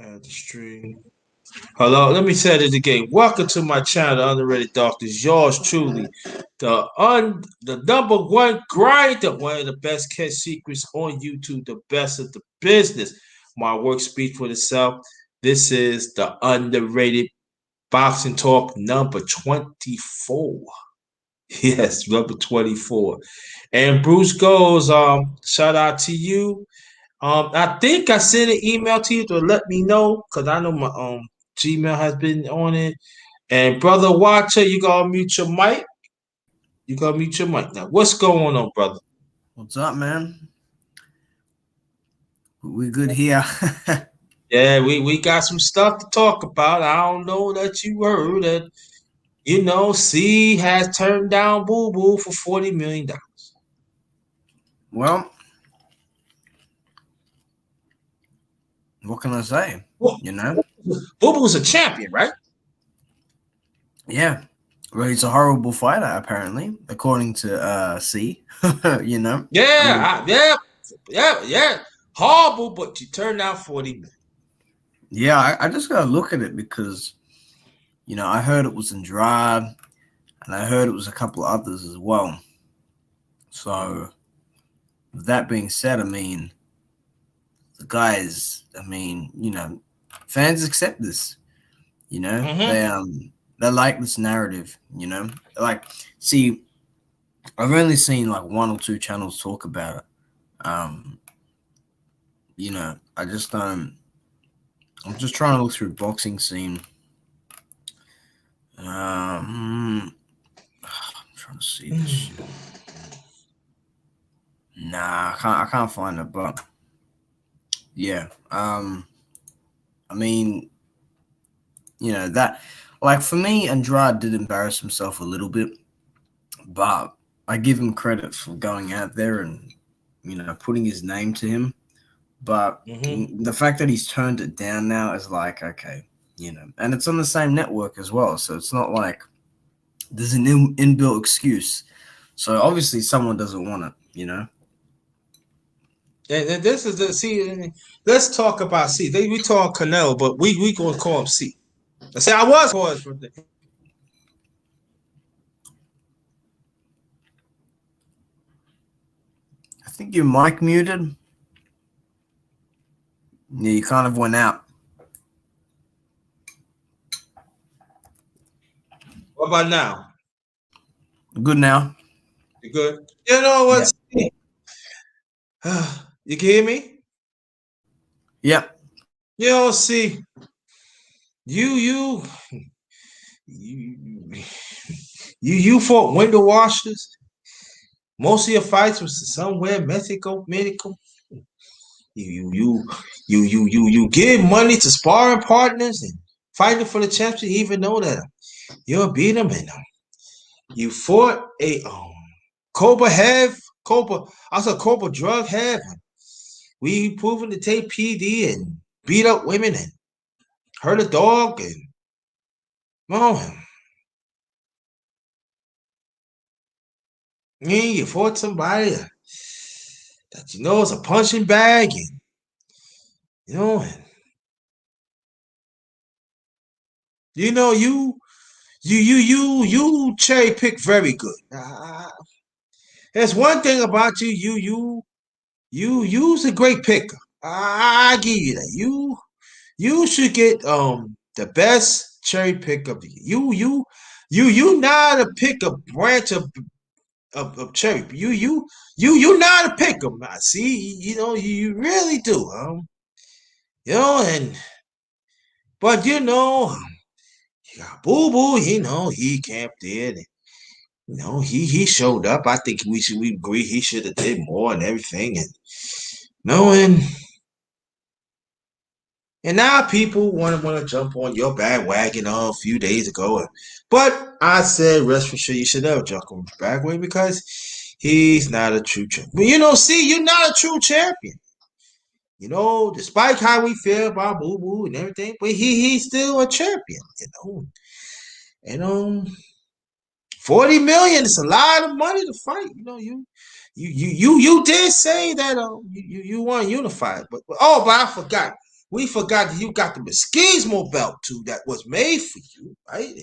Add the stream. Hello, let me say this again. Welcome to my channel, The Underrated Doctors. Yours truly, the number one grinder, one of the best kept secrets on YouTube, the best of the business. My work speaks for itself. This is the Underrated Boxing Talk number 24. Yes, number 24. And Bruce goes, shout out to you. I think I sent an email to you to let me know because I know my Gmail has been on it. And brother Watcher, you gotta mute your mic. You gotta mute your mic now. What's going on, brother? What's up, man? We good here. Yeah, we got some stuff to talk about. I don't know that you heard that. C has turned down Boo Boo for $40 million. Well, what can I say? Well, You know? Boo Boo's a champion, right? Yeah. Well, he's a horrible fighter, apparently, according to C. You know? Yeah, yeah. Horrible, but you turned down 40 million. Yeah, I just gotta look at it because, I heard it was Andrade, and I heard it was a couple of others as well. So, with that being said, the guys, fans accept this. They like this narrative. Like, see, I've only seen like one or two channels talk about it. I just I'm just trying to look through boxing scene. I'm trying to see this shit. Nah, I can't find it, but yeah. That, like, for me, Andrade did embarrass himself a little bit, but I give him credit for going out there and putting his name to him. But the fact that he's turned it down now is like, okay, and it's on the same network as well, so it's not like there's an inbuilt excuse. So obviously someone doesn't want it. And this is let's talk about C. We talk Canelo, but we gonna call him C. I say I was called for the. I think your mic muted. Yeah, you kind of went out. What about now? Good now. You good? You know what? Yeah. You can hear me? Yep. See, you you you fought window washers. Most of your fights was somewhere Mexico. You give money to sparring partners and fighting for the championship, even though that you'll beat them. And you fought a Cobra drug have. We proven to take PD and beat up women and hurt a dog and you fought somebody that is a punching bag and and you cherry pick very good. There's one thing about you's a great picker. I give you that. You should get the best cherry pick of the year. You not to pick a branch of cherry. You not to pick them. I see. You really do. And but you got Boo Boo. He camped in. He showed up. I think we agree he should have did more and everything. And and now people want to jump on your bandwagon a few days ago. But I said, rest for sure, you should never jump on bandwagon because he's not a true champion. But see, you're not a true champion. Despite how we feel about Boo Boo and everything, but he's still a champion. And 40 million is a lot of money to fight. You did say that you want unified, but I forgot. We forgot that you got the Machismo belt too that was made for you, right?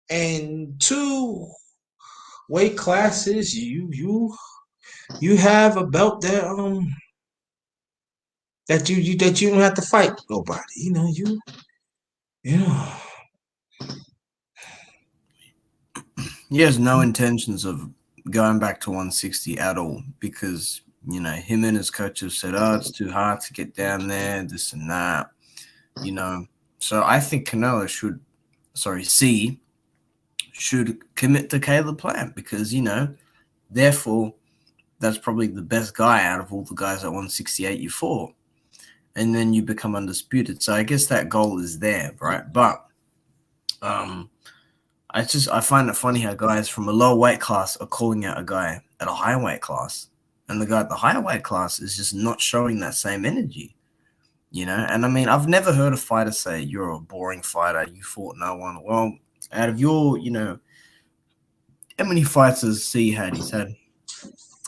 And two weight classes, you have a belt that you don't have to fight nobody. You know. He has no intentions of going back to 160 at all because, him and his coach have said, oh, it's too hard to get down there, this and that, So I think Canelo should commit to Caleb Plant because, therefore, that's probably the best guy out of all the guys at 168 you fought. And then you become undisputed. So I guess that goal is there, right? But I find it funny how guys from a low weight class are calling out a guy at a high weight class, and the guy at the higher weight class is just not showing that same energy, And I mean, I've never heard a fighter say you're a boring fighter, you fought no one. Well, out of your, how many fights has C had? He's had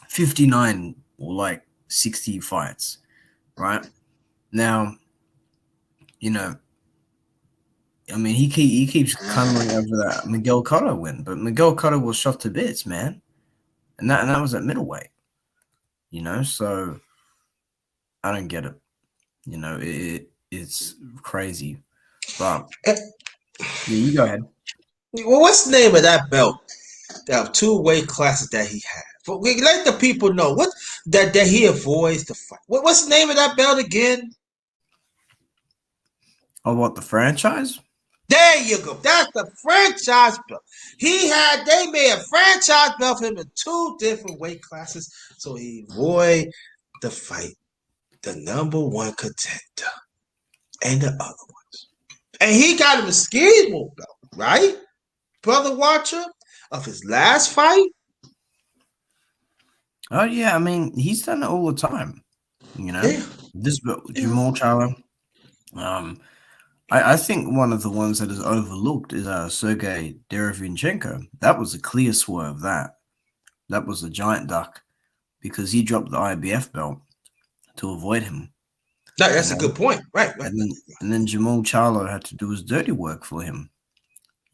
59 or like 60 fights, right? Now, I mean, he keeps clamoring over that Miguel Cotto win, but Miguel Cotto was shot to bits, man, and that was at middleweight, So I don't get it. It's crazy, but yeah, you go ahead. Well, what's the name of that belt? There are two weight classes that he had. But we let the people know what that he avoids the fight. What's the name of that belt again? Oh, what, the franchise? There you go. That's the franchise belt. They made a franchise belt for him in two different weight classes, so he avoid the fight, the number one contender, and the other ones. And he got a Machismo belt, right, brother Watcher, of his last fight. Oh yeah, I mean, he's done it all the time. Yeah. This Jamal Charlo. I think one of the ones that is overlooked is Sergey Derevinchenko. That was a clear swerve. That was a giant duck because he dropped the IBF belt to avoid him. That's a good point. Right. And then Jamal Charlo had to do his dirty work for him.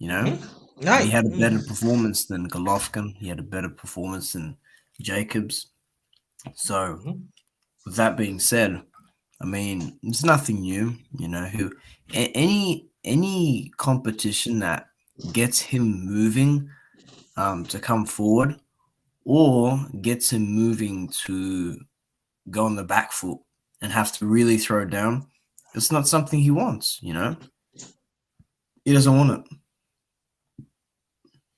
Mm-hmm. Right. He had a better performance than Golovkin. He had a better performance than Jacobs. So, with that being said, I mean, it's nothing new. Any competition that gets him moving to come forward or gets him moving to go on the back foot and have to really throw down, it's not something he wants, He doesn't want it.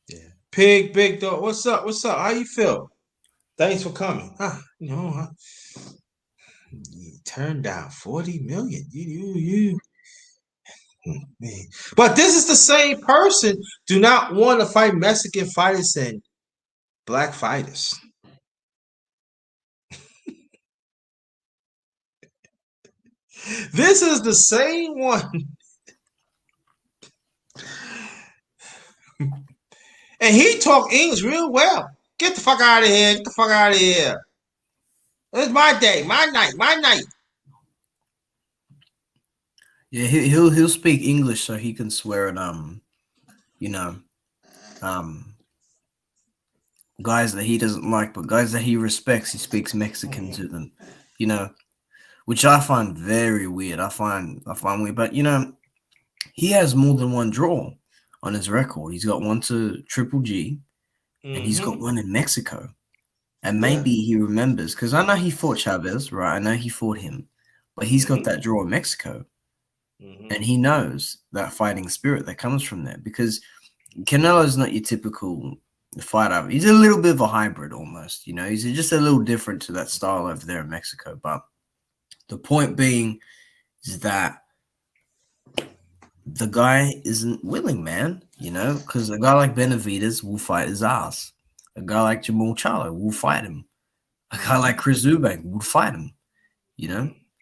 Yeah. Big dog, what's up? How you feel? Thanks for coming. You turned down 40 million. You. But this is the same person do not want to fight Mexican fighters and black fighters. This is the same one. And he talk English real well. Get the fuck out of here. Get the fuck out of here. It's my day, my night. Yeah, he'll speak English so he can swear at guys that he doesn't like, but guys that he respects, he speaks Mexican to them, which I find very weird. I find weird, but he has more than one draw on his record. He's got one to Triple G, and he's got one in Mexico. And maybe he remembers, because I know he fought Chavez, right? I know he fought him, but he's got that draw in Mexico. And he knows that fighting spirit that comes from there, because Canelo's not your typical fighter. He's a little bit of a hybrid almost, he's just a little different to that style over there in Mexico. But the point being is that the guy isn't willing, man, because a guy like Benavidez will fight his ass. A guy like Jamal Charlo will fight him. A guy like Chris Eubank would fight him,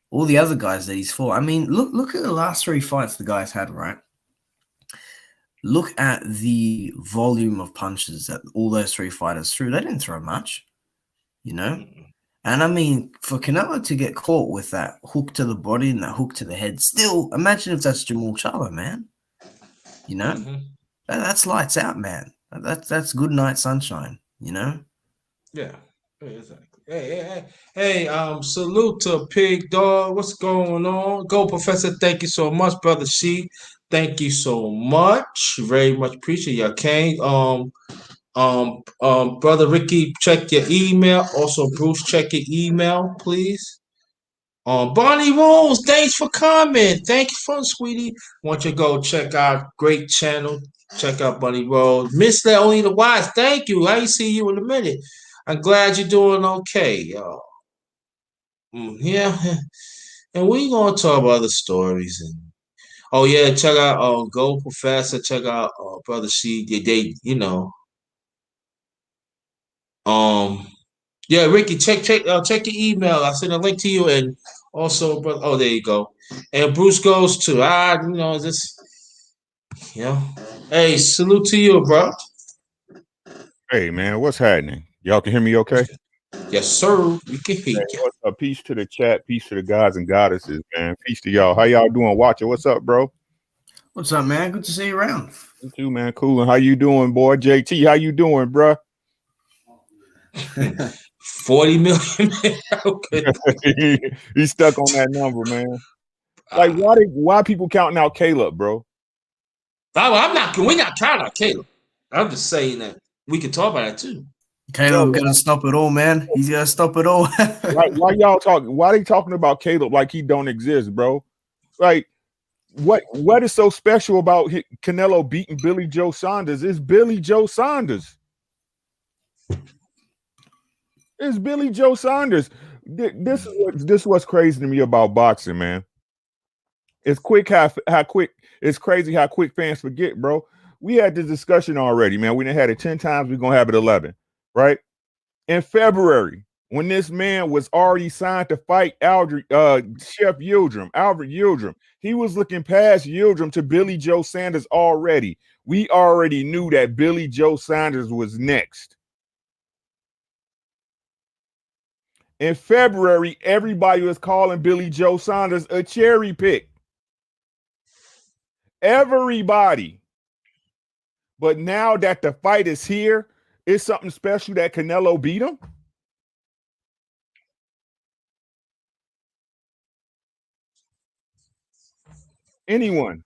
all the other guys that he's fought. I mean, look at the last three fights the guys had, right? Look at the volume of punches that all those three fighters threw. They didn't throw much, And I mean, for Canelo to get caught with that hook to the body and that hook to the head, still, imagine if that's Jamal Charlo, man. You know, Mm-hmm. that's lights out, man. That's good night sunshine. Yeah. Yeah, exactly. Hey, salute to Pig Dog. What's going on? Go, Professor. Thank you so much, Brother She. Thank you so much. Very much appreciate you. Okay. Brother Ricky, check your email. Also, Bruce, check your email, please. Bonnie Rose, thanks for coming. Thank you for sweetie. Want you to go check out great channel. Check out Bonnie Rose. Miss Only the Wise, thank you. I ain't see you in a minute. I'm glad you're doing okay. Yeah, and we gonna talk about other stories and oh yeah, check out Go Professor. Check out Brother C. They um yeah, Ricky, check your email. I sent a link to you, and also, but oh, there you go. And Bruce goes to this, you know. Hey, salute to you, bro. Hey man, what's happening? Y'all can hear me okay? Yes, sir. We can hear Hey, you. what's up? Peace to the chat, peace to the gods and goddesses, man. Peace to y'all. How y'all doing? Watcher, what's up, bro? What's up, man? Good to see you around. You too, man. Cool. And how you doing, boy? JT, how you doing, bro? 40 million. Okay. He's stuck on that number, man. Like, why people counting out Caleb, bro? I'm not. We're not counting out Caleb. I'm just saying that we can talk about it too. Caleb gonna stop it all, man. He's gonna stop it all. Why y'all talking? Why they talking about Caleb like he don't exist, bro? Like, what is so special about Canelo beating Billy Joe Saunders? It's Billy Joe Saunders. It's Billy Joe Saunders. This is what's crazy to me about boxing, man. It's quick how quick it's crazy how quick fans forget, bro. We had this discussion already, man. We done had it 10 times. We're gonna have it 11, right? In February, when this man was already signed to fight Chef Yildirim, Albert Yildirim, he was looking past Yildirim to Billy Joe Saunders already. We already knew that Billy Joe Saunders was next. In February, everybody was calling Billy Joe Saunders a cherry pick. Everybody. But now that the fight is here, it's something special that Canelo beat him. Anyone?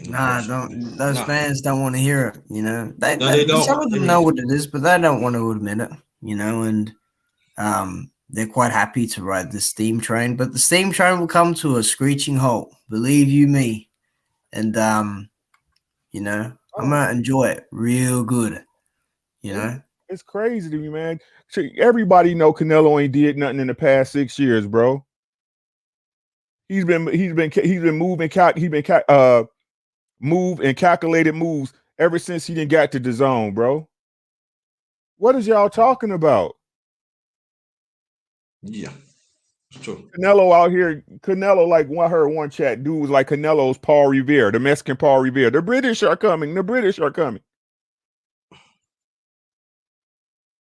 Nah, don't. Those fans don't want to hear it. They don't. Some of them know what it is, but they don't want to admit it. And they're quite happy to ride the steam train, but the steam train will come to a screeching halt. Believe you me. And I'm gonna enjoy it real good. It's crazy to me, man. Everybody know Canelo ain't did nothing in the past 6 years, bro. He's been move and calculated moves ever since he didn't got to the zone, bro. What is y'all talking about? Yeah, it's true. Canelo out here, like I heard one chat, dude was like Canelo's Paul Revere, the Mexican Paul Revere. The British are coming. The British are coming.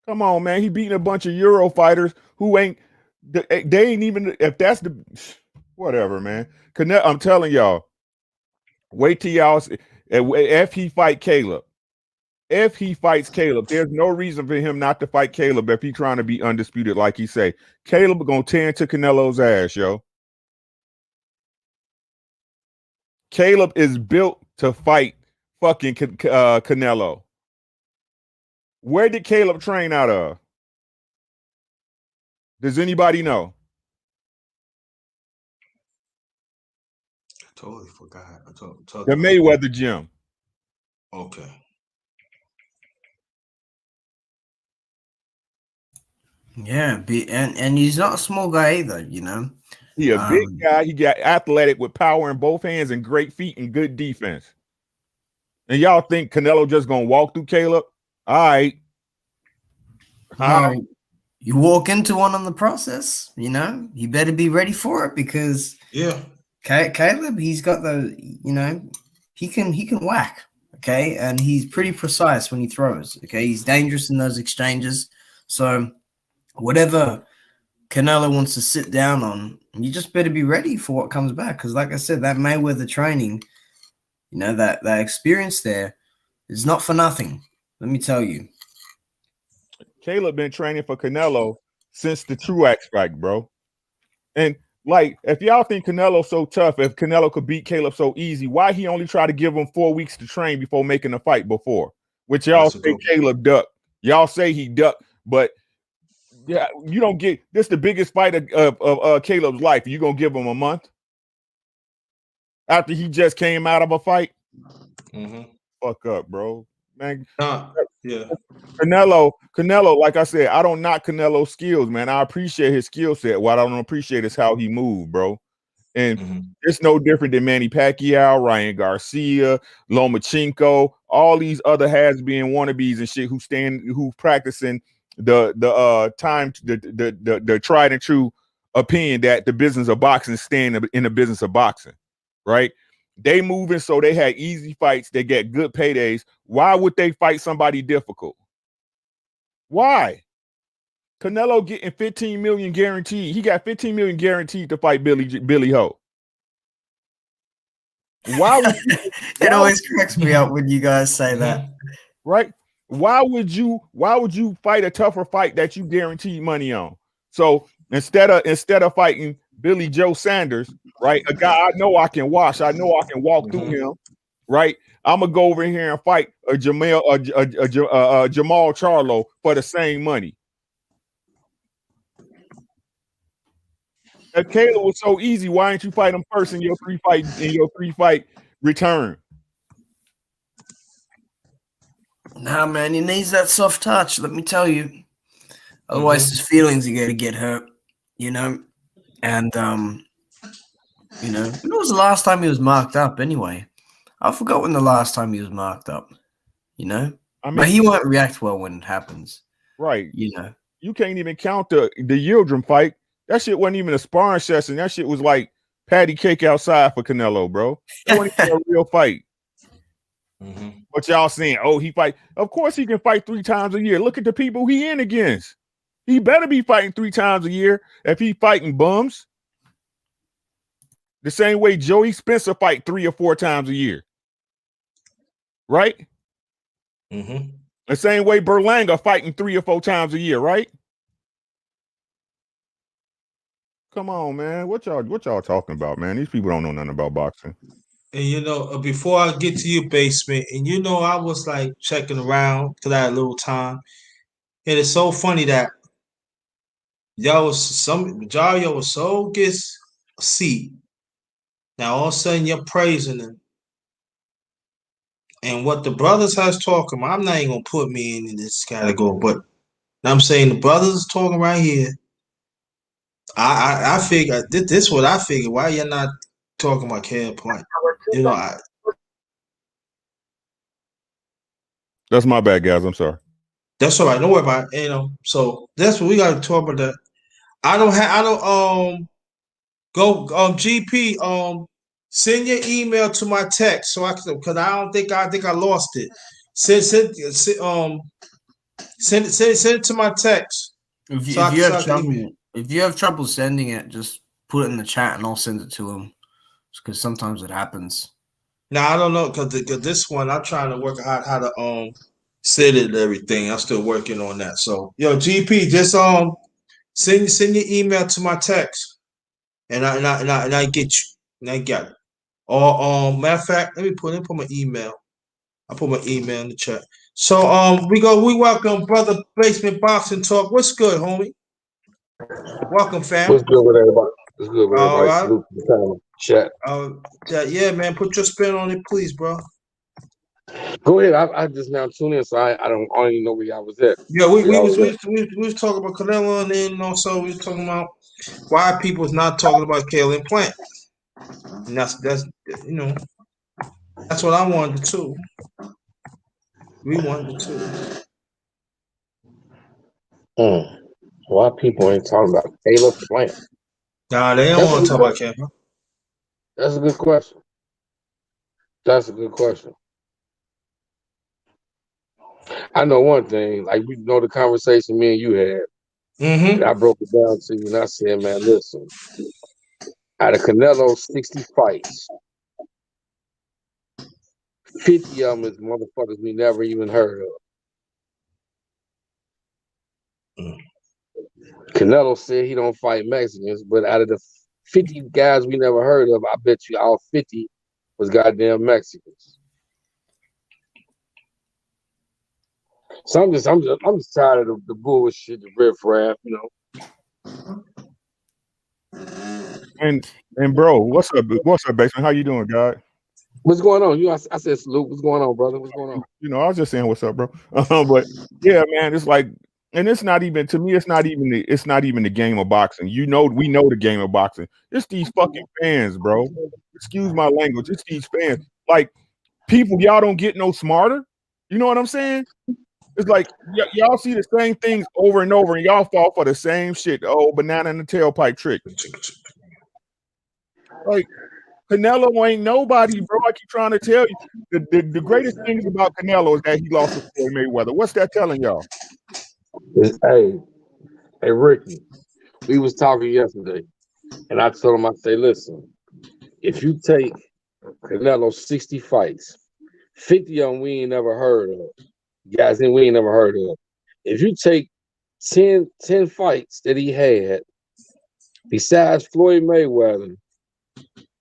Come on, man. He beating a bunch of Euro fighters who ain't, they ain't even, if that's the, whatever, man. I'm telling y'all, wait till y'all, if he fight Caleb. If he fights Caleb, there's no reason for him not to fight Caleb if he's trying to be undisputed, like he say. Caleb gonna tear into Canelo's ass, yo. Caleb is built to fight fucking Canelo. Where did Caleb train out of? Does anybody know? I totally forgot. The Mayweather gym. Okay. Yeah, and he's not a small guy either, He a big guy. He got athletic with power in both hands and great feet and good defense. And y'all think Canelo just gonna walk through Caleb? All right. Well, you walk into one on the process, you better be ready for it because yeah, Caleb, he's got the, he can whack. Okay, and he's pretty precise when he throws. Okay, he's dangerous in those exchanges. So whatever Canelo wants to sit down on, you just better be ready for what comes back. Because, like I said, that Mayweather training, you know, that experience there is not for nothing. Let me tell you. Caleb been training for Canelo since the Truax fight, bro. And like, if y'all think Canelo's so tough, if Canelo could beat Caleb so easy, why he only try to give him 4 weeks to train before making a fight before? Which y'all say Caleb ducked. Y'all say he ducked, but yeah, you don't get this the biggest fight of Caleb's life. You gonna give him a month after he just came out of a fight? Fuck up, bro. Man, yeah. Canelo, like I said, I don't knock Canelo's skills, man. I appreciate his skill set. What I don't appreciate is how he moved, bro. And it's no different than Manny Pacquiao, Ryan Garcia, Lomachenko, all these other has-been wannabes and shit who practicing the tried and true opinion that the business of boxing is staying in the business of boxing, right? They moving so they had easy fights, they get good paydays. Why would they fight somebody difficult? Why? Canelo getting 15 million guaranteed. He got 15 million guaranteed to fight Billy Ho. Why would it always cracks me up when you guys say that. Right? Why would you fight a tougher fight that you guaranteed money on? So instead of fighting Billy Joe Sanders, right? A guy I know I can wash, I know I can walk through him, right? I'm gonna go over here and fight a Jamal Charlo for the same money. If Caleb was so easy, why didn't you fight him first in your three fight return? Nah, man, he needs that soft touch. Let me tell you. Otherwise, his feelings are going to get hurt. You know, and you know, when was the last time he was marked up? Anyway, I forgot when the last time he was marked up. You know, I mean, but he won't react well when it happens. Right. You know, you can't even count the Yildirim fight. That shit wasn't even a sparring session. That shit was like patty cake outside for Canelo, bro. That wasn't even a real fight. But y'all saying, oh, he fight. Of course he can fight 3 times a year. Look at the people he in against. He better be fighting 3 times a year if he fighting bums. The same way Joey Spencer fight 3 or 4 times a year. Right? The same way Berlanga fighting 3 or 4 times a year, right? Come on, man. What y'all talking about, man? These people don't know nothing about boxing. And you know, before I get to your basement, and you know, I was like checking around because I had a little time. And it's so funny that y'all was so gets a seat. Now all of a sudden you're praising him. And what the brothers has talking about, I'm not even gonna put me in this category, but I'm saying the brothers is talking right here. I figure this is what I figure. Why you're not talking about Caleb Plant? You know, that's my bad, guys. I'm sorry. That's all right. Don't worry about it. You know, so that's what we got to talk about. That I don't go GP send your email to my text so I can, because I think I lost it. Send it to my text. If you have trouble sending it, just put it in the chat and I'll send it to him. Because sometimes it happens. Now I don't know because this one I'm trying to work out how to set it and everything. I'm still working on that. So GP, just send your email to my text, and I get you, and I got it. Or matter of fact, let me put my email. I put my email in the chat. So we welcome brother Basement Boxing Talk. What's good, homie? Welcome, fam. What's good with everybody? What's good with everybody? Right. Salute to the chat. Yeah, man. Put your spin on it, please, bro. Go ahead. I just now tuned in, so I don't even know where y'all was at. Yeah, we was talking about Canelo, and then also we was talking about why people's not talking about Caleb Plant. And that's you know, that's what I wanted to. We wanted to. Why people ain't talking about Caleb Plant? Nah, they don't want to talk about Caleb. That's a good question. That's a good question. I know one thing. Like we know the conversation me and you had. And I Mm-hmm. broke it down to you, and I said, man, listen. Out of Canelo's 60 fights, 50 of them is motherfuckers we never even heard of. Canelo said he don't fight Mexicans, but out of the 50 guys we never heard of, I bet you all 50 was goddamn Mexicans. So I'm just tired of the bullshit, the riffraff, you know. And bro, what's up? What's up, basement? How you doing, God? What's going on? I said salute. What's going on, brother? What's going on? I was just saying what's up, bro. But yeah, man, it's like, and it's not even to me. It's not even the game of boxing. We know the game of boxing. It's these fucking fans, bro. Excuse my language. It's these fans. Like people, y'all don't get no smarter. You know what I'm saying? It's like y'all see the same things over and over, and y'all fall for the same shit. Oh, banana in the tailpipe trick. Like Canelo ain't nobody, bro. I keep trying to tell you. The greatest things about Canelo is that he lost to Floyd Mayweather. What's that telling y'all? Hey, Ricky, we was talking yesterday, and I told him, I say, listen, if you take Canelo's 60 fights, 50 of them we ain't never heard of. Guys we ain't never heard of. If you take 10 fights that he had, besides Floyd Mayweather,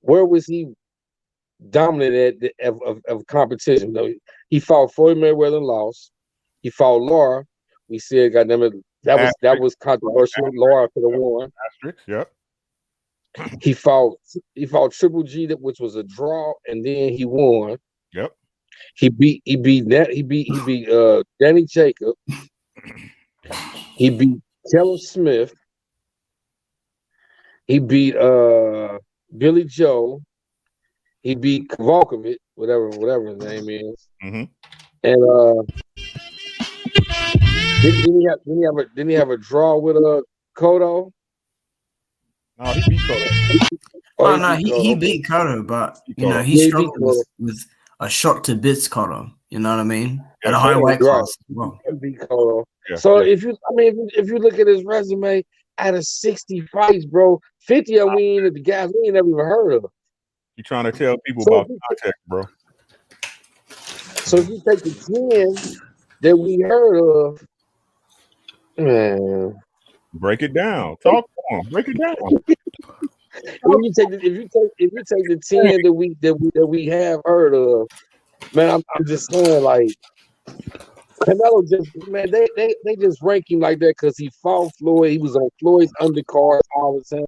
where was he dominant of competition? Though he fought Floyd Mayweather and lost. He fought Laura. We said, goddamn it, that was controversial. Laura could have won. Yep. He fought Triple G, which was a draw, and then he won. Yep. He beat Danny Jacob. He beat Keller Smith. He beat Billy Joe. He beat Kowalkiewicz, whatever his name is. Mm-hmm. And didn't he have a draw with Cotto? No, he beat Cotto. He beat Cotto, but he struggled with a shot to bits Cotto. You know what I mean? At a high weight class as well. Beat Cotto. So if you look at his resume, out of 60 fights, bro, 50 of them the guys we ain't never even heard of. You trying to tell people about context, bro? So if you take the 10 that we heard of, man, break it down. Talk to him. Break it down. If you take the 10 that we have heard of, man, I'm just saying, like, Canelo just, man, they just rank him like that because he fought Floyd. He was on Floyd's undercard all the time,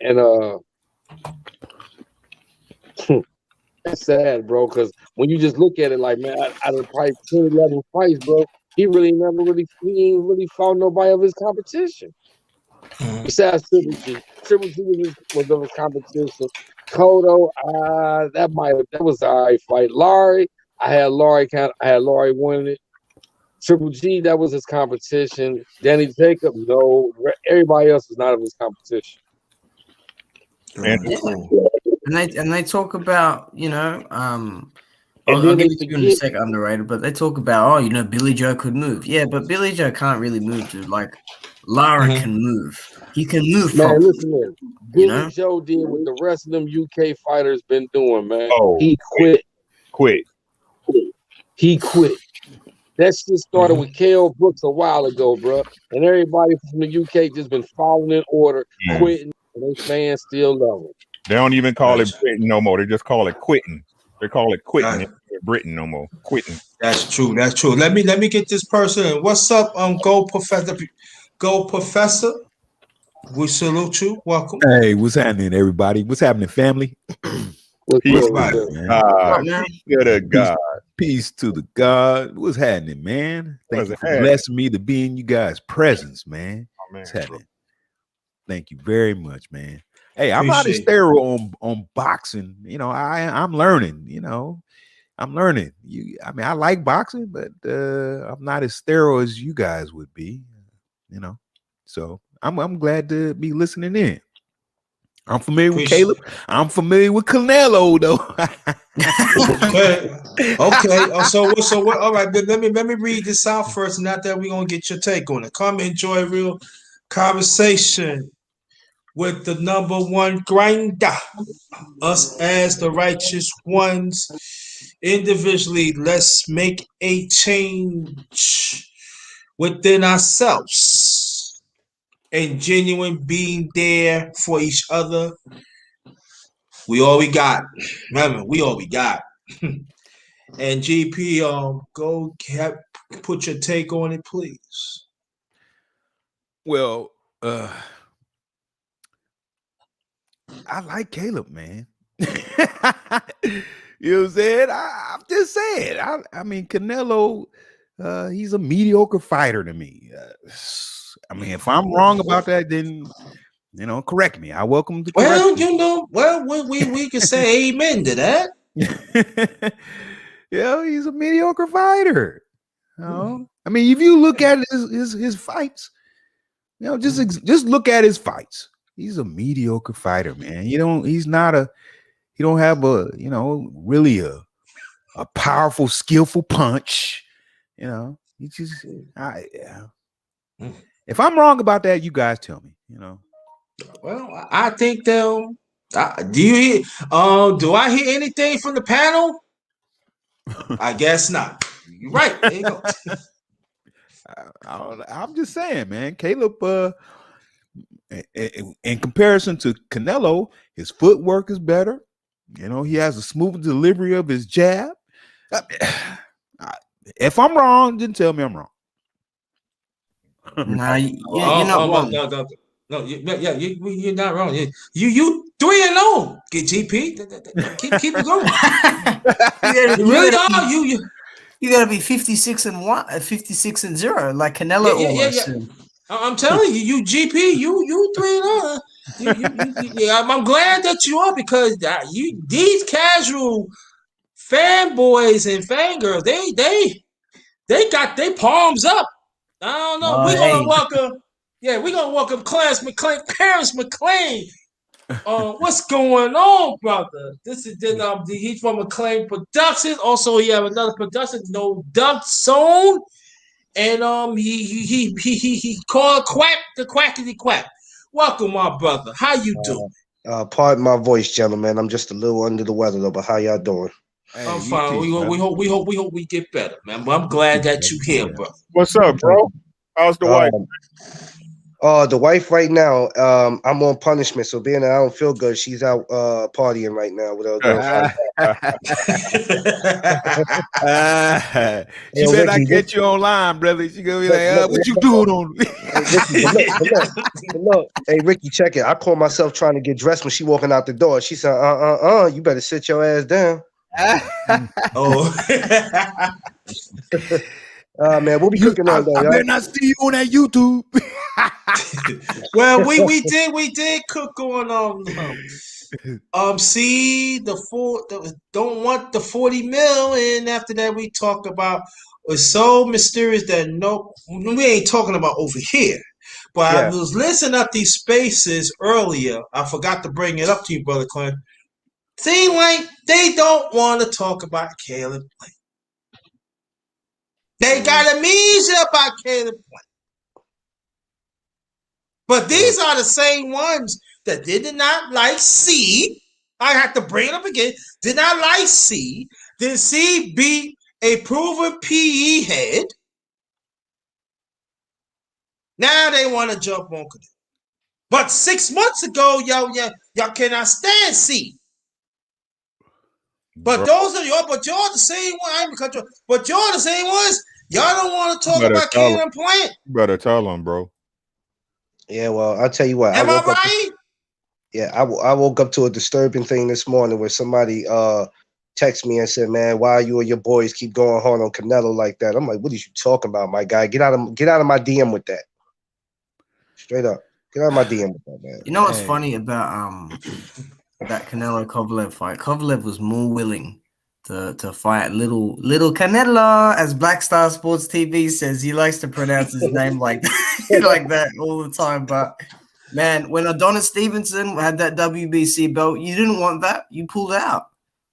and that's sad, bro. Because when you just look at it, like, man, out of probably 10, 11 fights, bro, he ain't really fought nobody of his competition. Besides Triple G. Triple G was of his competition. Cotto, that was an all right fight. Laurie, I had Laurie winning it. Triple G, that was his competition. Danny Jacob, no. Everybody else was not of his competition. And they talk about, I'll give it to you in a second, Underrated, but they talk about, Billy Joe could move. Yeah, but Billy Joe can't really move, dude. Like, Lara can move. He can move. Man, listen to this. Billy Joe did what the rest of them UK fighters been doing, man. He quit. He quit. That shit started with Kell Brooks a while ago, bro. And everybody from the UK just been following in order, quitting, and they fans still love it. They don't even call it quitting no more. They just call it quitting. They call it quitting in Britain no more. Quitting. That's true. That's true. Let me get this person in. What's up, Gold Professor? Gold Professor. We salute you. Welcome. Hey, what's happening, everybody? What's happening, family? Peace to the God. Peace to the God. What's happening, man? Thank you for blessing me to be in you guys' presence, man. What's happening? Thank you very much, man. Hey, I'm not as thorough on boxing. I'm learning. I'm learning. I like boxing, but I'm not as thorough as you guys would be. So I'm glad to be listening in. I'm familiar with Caleb. I'm familiar with Canelo, though. Okay. So what? All right. Let me read this out first, and after that we're gonna get your take on it. Come enjoy a real conversation with the number one grinder. Us as the righteous ones, individually, let's make a change within ourselves and genuine being there for each other. We all we got. Remember, we all we got. And GP, go put your take on it, please. Well, I like Caleb, man. You know what I'm saying? I'm just saying. I mean, Canelo, he's a mediocre fighter to me. I mean, if I'm wrong about that, then correct me. I welcome the correction. We can say amen to that. He's a mediocre fighter. I mean, if you look at his fights, just look at his fights. He's a mediocre fighter, man. He don't have a, really a powerful, skillful punch. He just, if I'm wrong about that, you guys tell me, Well, I think do you hear, do I hear anything from the panel? I guess not. You're right. There you go. I'm just saying, man, Caleb, in comparison to Canelo, his footwork is better. He has a smooth delivery of his jab. If I'm wrong, then tell me I'm wrong. Nah, you're not wrong. No, you're not wrong. You 3-0. Get GP. Keep it going. You really are. You gotta be 56-1, 56-0, like Canelo almost. Yeah. I'm telling you, GP, you 3-0. I'm glad that you are, because these casual fanboys and fangirls, they got their palms up. I don't know. We're gonna welcome Clarence McLean, Parents McLean. What's going on, brother? This is he's from McLean Productions. Also, he have another production, No Duck Zone, and he called Quack the Quackity Quack. Welcome, my brother. How you doing? Pardon my voice, gentlemen. I'm just a little under the weather though. But how y'all doing? Hey, I'm fine. We hope we get better, man. But I'm glad that you here, bro. What's up, bro? How's the wife? The wife right now, I'm on punishment. So being that I don't feel good, she's out partying right now with her girlfriend. She better not get you online, brother. She gonna be like, what you doing on? Look, hey Ricky, check it. I caught myself trying to get dressed when she walking out the door. She said, you better sit your ass down. Man, we'll be cooking all day. I better not see you on that YouTube. Well, we did cook on see don't want the 40 mil, and after that we talked about it's so mysterious that we ain't talking about over here. But I was listening at these spaces earlier. I forgot to bring it up to you, Brother Clint. Seem like they don't want to talk about Caleb Plant. They got amnesia about Caleb Plant. But these are the same ones that did not like C. I have to bring it up again. Did not like C. Did C beat a proven PE head? Now they want to jump on Canelo. But 6 months ago, y'all cannot stand C. But those are y'all. But y'all the same one. But y'all the same ones. Y'all don't want to talk about Caleb Plant. You better tell them, bro. Yeah, well, I'll tell you what. Am I right? I woke up to a disturbing thing this morning where somebody texted me and said, "Man, why you and your boys keep going hard on Canelo like that?" I'm like, "What are you talking about, my guy? Get out of my DM with that. Straight up, get out of my DM with that, man." You know what's funny about that Canelo Kovalev fight? Kovalev was more willing to fight little Canelo, as Black Star Sports TV says. He likes to pronounce his name like that all the time, but Man, when Adonis Stevenson had that WBC belt, you didn't want that. You pulled out.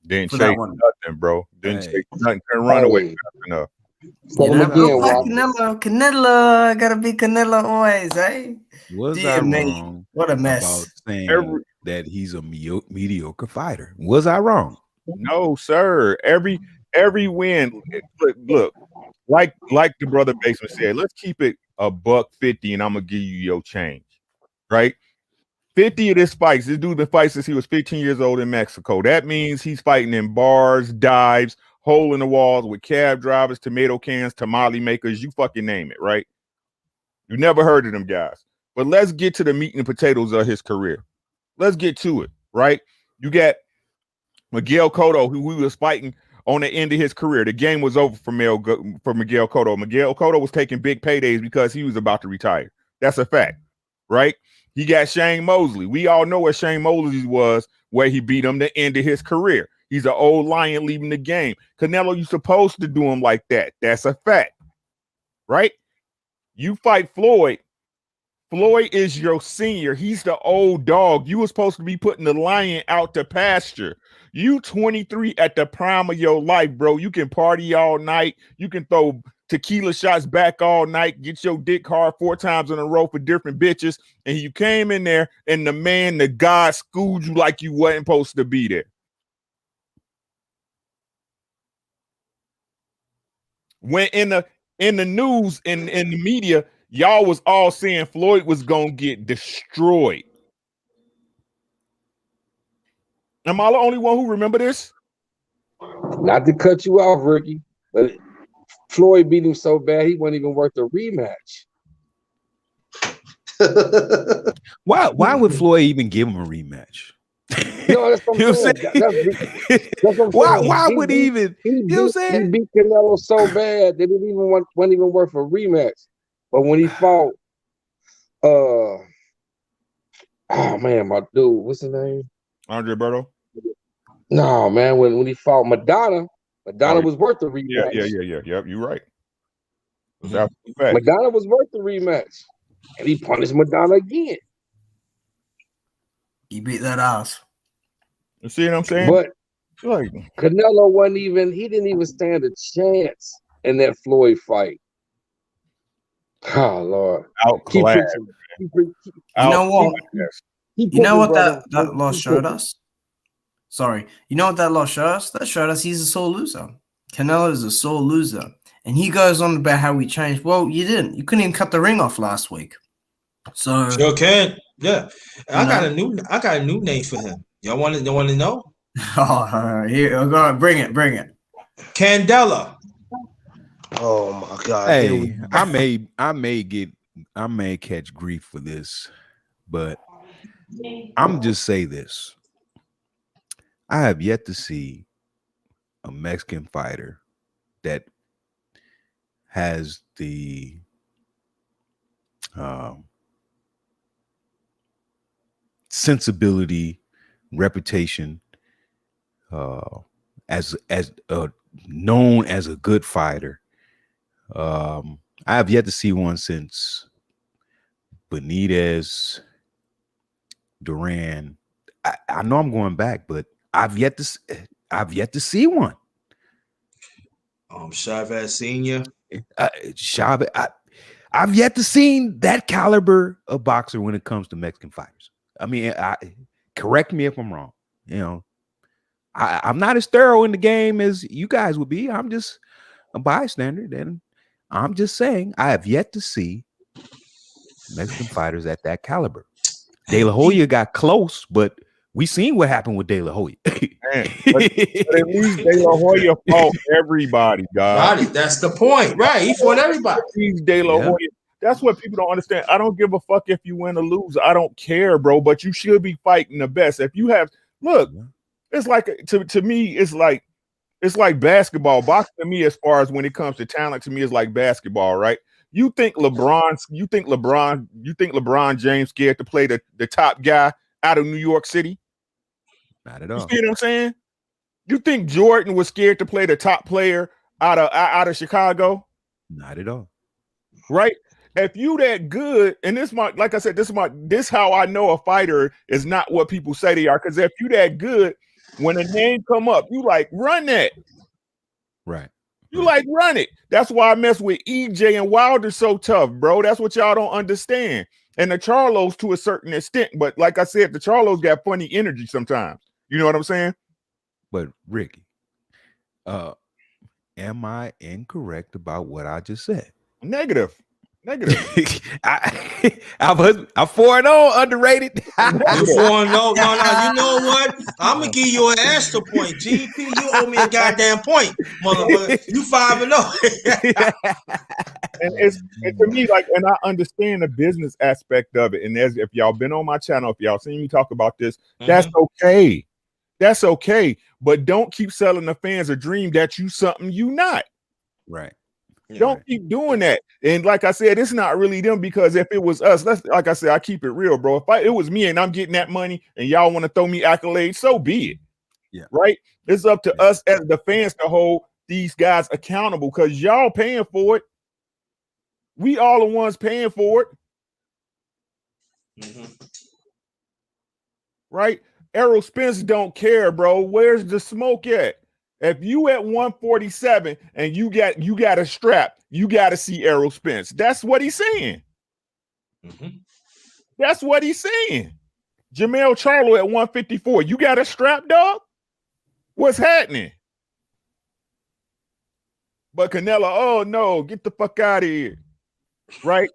Didn't chase nothing, bro. Didn't chase nothing. Couldn't run away enough. So Canelo, I gotta be Canelo always, eh? Was I wrong? What a mess. About saying that he's a mediocre fighter. Was I wrong? No, sir. Every win. Look, like the brother Basement said, let's keep it $150, and I'm gonna give you your change, right? 50 of this fights. This dude been fighting since he was 15 years old in Mexico. That means he's fighting in bars, dives, hole in the walls with cab drivers, tomato cans, tamale makers. You fucking name it, right? You never heard of them guys. But let's get to the meat and potatoes of his career. Let's get to it, right? You got Miguel Cotto, who he was fighting on the end of his career. The game was over for Miguel Cotto. Miguel Cotto was taking big paydays because he was about to retire. That's a fact, right? He got Shane Mosley. We all know where Shane Mosley was, where he beat him the end of his career. He's an old lion leaving the game. Canelo, you supposed to do him like that. That's a fact, right? You fight Floyd. Floyd is your senior. He's the old dog. You were supposed to be putting the lion out to pasture. You 23 at the prime of your life, bro. You can party all night. You can throw tequila shots back all night, get your dick hard 4 times in a row for different bitches. And you came in there and the God schooled you like you wasn't supposed to be there. When in the news, in the media, y'all was all saying Floyd was gonna get destroyed. Am I the only one who remember this? Not to cut you off, Ricky, but Floyd beat him so bad he wasn't even worth a rematch. Why would Floyd even give him a rematch? No, that's what I'm saying. That's what I'm saying. Why would he even? You know what I'm saying? He beat Canelo so bad that it wasn't even worth a rematch. But when he fought, oh man, my dude, what's his name? Andre Berto? No, man, when he fought Madonna was worth the rematch. Yeah. Yep, you're right. Madonna was worth the rematch. And he punished Madonna again. He beat that ass. You see what I'm saying? But Canelo he didn't even stand a chance in that Floyd fight. Oh Lord. Outclassed. You know what? You know what that loss showed us? Sorry. You know what that loss showed us? That showed us he's a sore loser. Canelo is a sore loser. And he goes on about how we changed. Well, you didn't. You couldn't even cut the ring off last week. So sure can. Yeah. I got a new name for him. Y'all want to know? Oh, here, go bring it. Candela. Oh my God. Hey, I may catch grief for this, but I'm just say this. I have yet to see a Mexican fighter that has the sensibility, reputation, as known as a good fighter. I have yet to see one since Benitez, Duran. I know I'm going back, but I've yet to see one. Chavez Senior. Chavez. I've yet to see that caliber of boxer when it comes to Mexican fighters. I mean, correct me if I'm wrong. You know, I'm not as thorough in the game as you guys would be. I'm just a bystander, and I'm just saying I have yet to see Mexican fighters at that caliber. De La Hoya got close, but we seen what happened with De La Hoya. But at least De La Hoya fought everybody, guys. That's the point, right? He fought everybody. De La Hoya. That's what people don't understand. I don't give a fuck if you win or lose. I don't care, bro. But you should be fighting the best. If you have, look, it's like to me, it's like basketball. Boxing to me, as far as when it comes to talent, to me, is like basketball, right? You think LeBron James scared to play the top guy out of New York City? Not at all. You see what I'm saying? You think Jordan was scared to play the top player out of Chicago? Not at all. Right? if you that good, and like I said, this how I know a fighter is not what people say they are. Because if you that good, when a name come up, you like run that. Right. You like run it. That's why I mess with EJ and Wilder so tough, bro. That's what y'all don't understand. And the Charlos to a certain extent, but like I said, the Charlos got funny energy sometimes. You know what I'm saying? But Ricky, am I incorrect about what I just said? Negative. I'm 4-0 underrated. You 4-0. No. You know what? I'm gonna give you an extra point. GP, you owe me a goddamn point, motherfucker. You 5-0. And to me, like, and I understand the business aspect of it. And if y'all been on my channel, if y'all seen me talk about this, that's okay. That's okay. But don't keep selling the fans a dream that you something you not. Right. Don't keep doing that. And like I said, it's not really them, because if it was us, like I said, I keep it real, bro. If it was me and I'm getting that money and y'all want to throw me accolades, so be it. Yeah. Right? It's up to us as the fans to hold these guys accountable, because y'all paying for it. We all the ones paying for it. Right? Errol Spence don't care, bro. Where's the smoke at? If you at 147 and you got a strap, you got to see Errol Spence. That's what he's saying. That's what he's saying. Jermell Charlo at 154. You got a strap, dog? What's happening? But Canelo, oh no, get the fuck out of here. Right?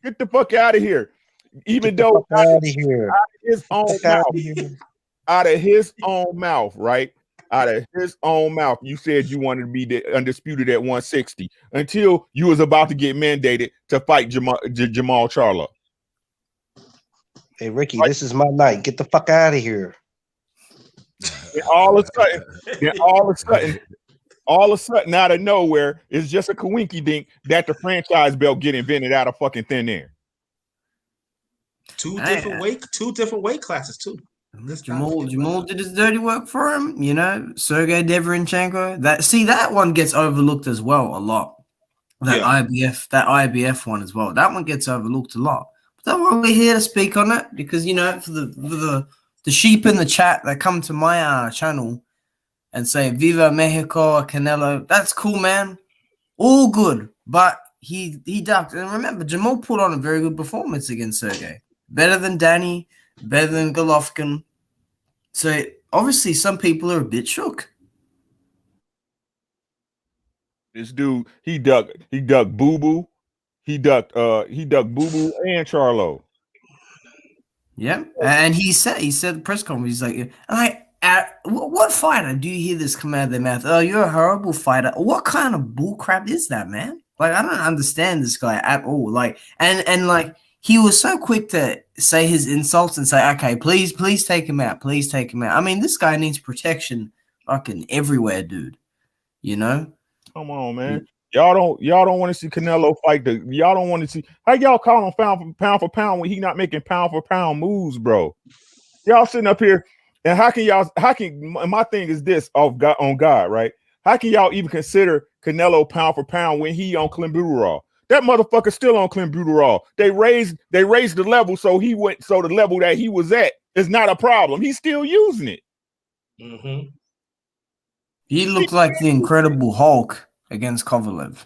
Get the fuck out of here. Even though out of his own mouth. Out of his own mouth, right? Out of his own mouth, you said you wanted to be the undisputed at 160 until you was about to get mandated to fight Jamal Charlo. Hey, Ricky, this is my night. Get the fuck out of here. And all of a sudden, out of nowhere, it's just a coinky dink that the franchise belt get invented out of fucking thin air. Two different weight classes too. Jamal did his dirty work for him, you know. Sergey Deverenchenko. That one gets overlooked as well a lot. IBF one as well. That one gets overlooked a lot. But don't worry, we're here to speak on it, because you know, for the sheep in the chat that come to my channel and say Viva Mexico, Canelo, that's cool, man. All good. But he ducked. And remember, Jamal put on a very good performance against Sergey. Better than Danny, better than Golovkin. So obviously some people are a bit shook. This dude, he ducked Boo Boo. He ducked Boo Boo and Charlo. Yeah. And he said the press conference, he's like, what fighter do you hear this come out of their mouth? Oh, you're a horrible fighter. What kind of bullcrap is that, man? Like, I don't understand this guy at all. Like, and like, he was so quick to say his insults and say, okay, please take him out. Please take him out. I mean, this guy needs protection fucking everywhere, dude. You know? Come on, man. Y'all don't want to see Canelo fight y'all don't want to see how y'all call him pound for pound when he not making pound for pound moves, bro. Y'all sitting up here, and my thing is this on God, right? How can y'all even consider Canelo pound for pound when he on clenbuterol? That motherfucker's still on clenbuterol. They raised the level, so the level that he was at is not a problem. He's still using it. He looked like the Incredible Hulk against Kovalev.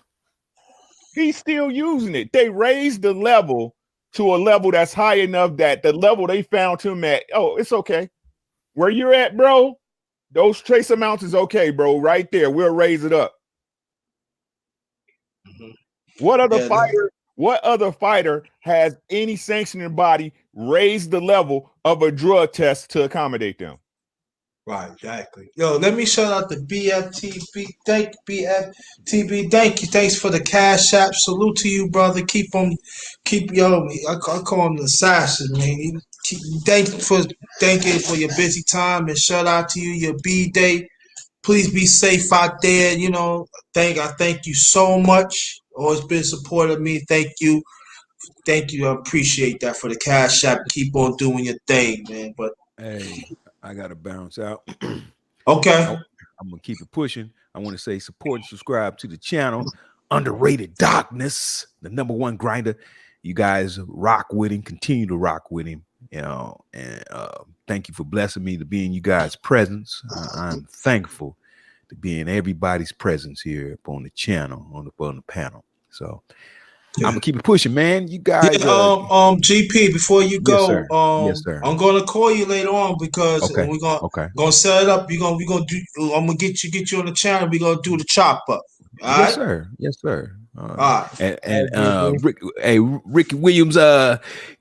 He's still using it. They raised the level to a level that's high enough that the level they found him at, oh, it's okay. Where you're at, bro, those trace amounts is okay, bro. Right there. We'll raise it up. What other fighter has any sanctioning body raise the level of a drug test to accommodate them? Right, exactly. Yo, let me shout out the BFTB. Thank BFTB. Thank you. Thanks for the cash app. Salute to you, brother. I call him the assassin, man. Thank you for your busy time, and shout out to you, your B day. Please be safe out there. You know, I thank you so much. Always been supportive of me. Thank you. I appreciate that for the cash app. Keep on doing your thing, man. But hey, I gotta bounce out. Okay. I'm gonna keep it pushing. I want to say support and subscribe to the channel. Underrated Darkness, the #1 grinder. You guys rock with him, continue to rock with him, you know, and thank you for blessing me to be in you guys' presence. I'm thankful to be in everybody's presence here up on the channel, on the panel. So I'm gonna keep it pushing, man. You guys, GP, before you yes, go, sir. Yes, sir. I'm gonna call you later on because we're gonna set it up. We gonna do. I'm gonna get you on the channel. We're gonna do the chop up. All yes, right? sir. Yes, sir. All right. And Ricky Williams,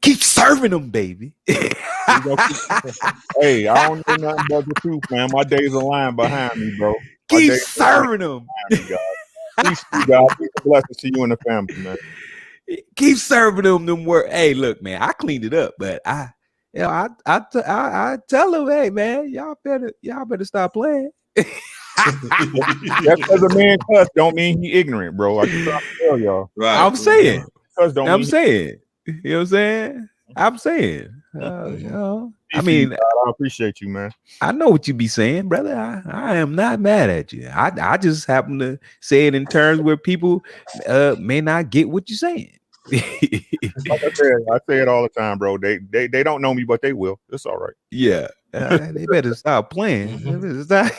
keep serving them, baby. Hey, I don't know nothing but the truth, man. My days are lying behind me, bro. Keep serving them. Peace, God. Peace and blessings to you and the family, man. Keep serving them work. Hey, look, man, I cleaned it up, but I tell them, hey, man, y'all better stop playing. Just because a man cuss don't mean he ignorant, bro. I can tell y'all. Right. I'm saying. You know what I'm saying? I'm saying. You know, I mean, I appreciate you, man. I know what you be saying, brother. I am not mad at you. I just happen to say it in terms where people may not get what you're saying. Like I say it all the time, bro. They don't know me, but they will. It's all right. Yeah, they better stop playing. They better stop.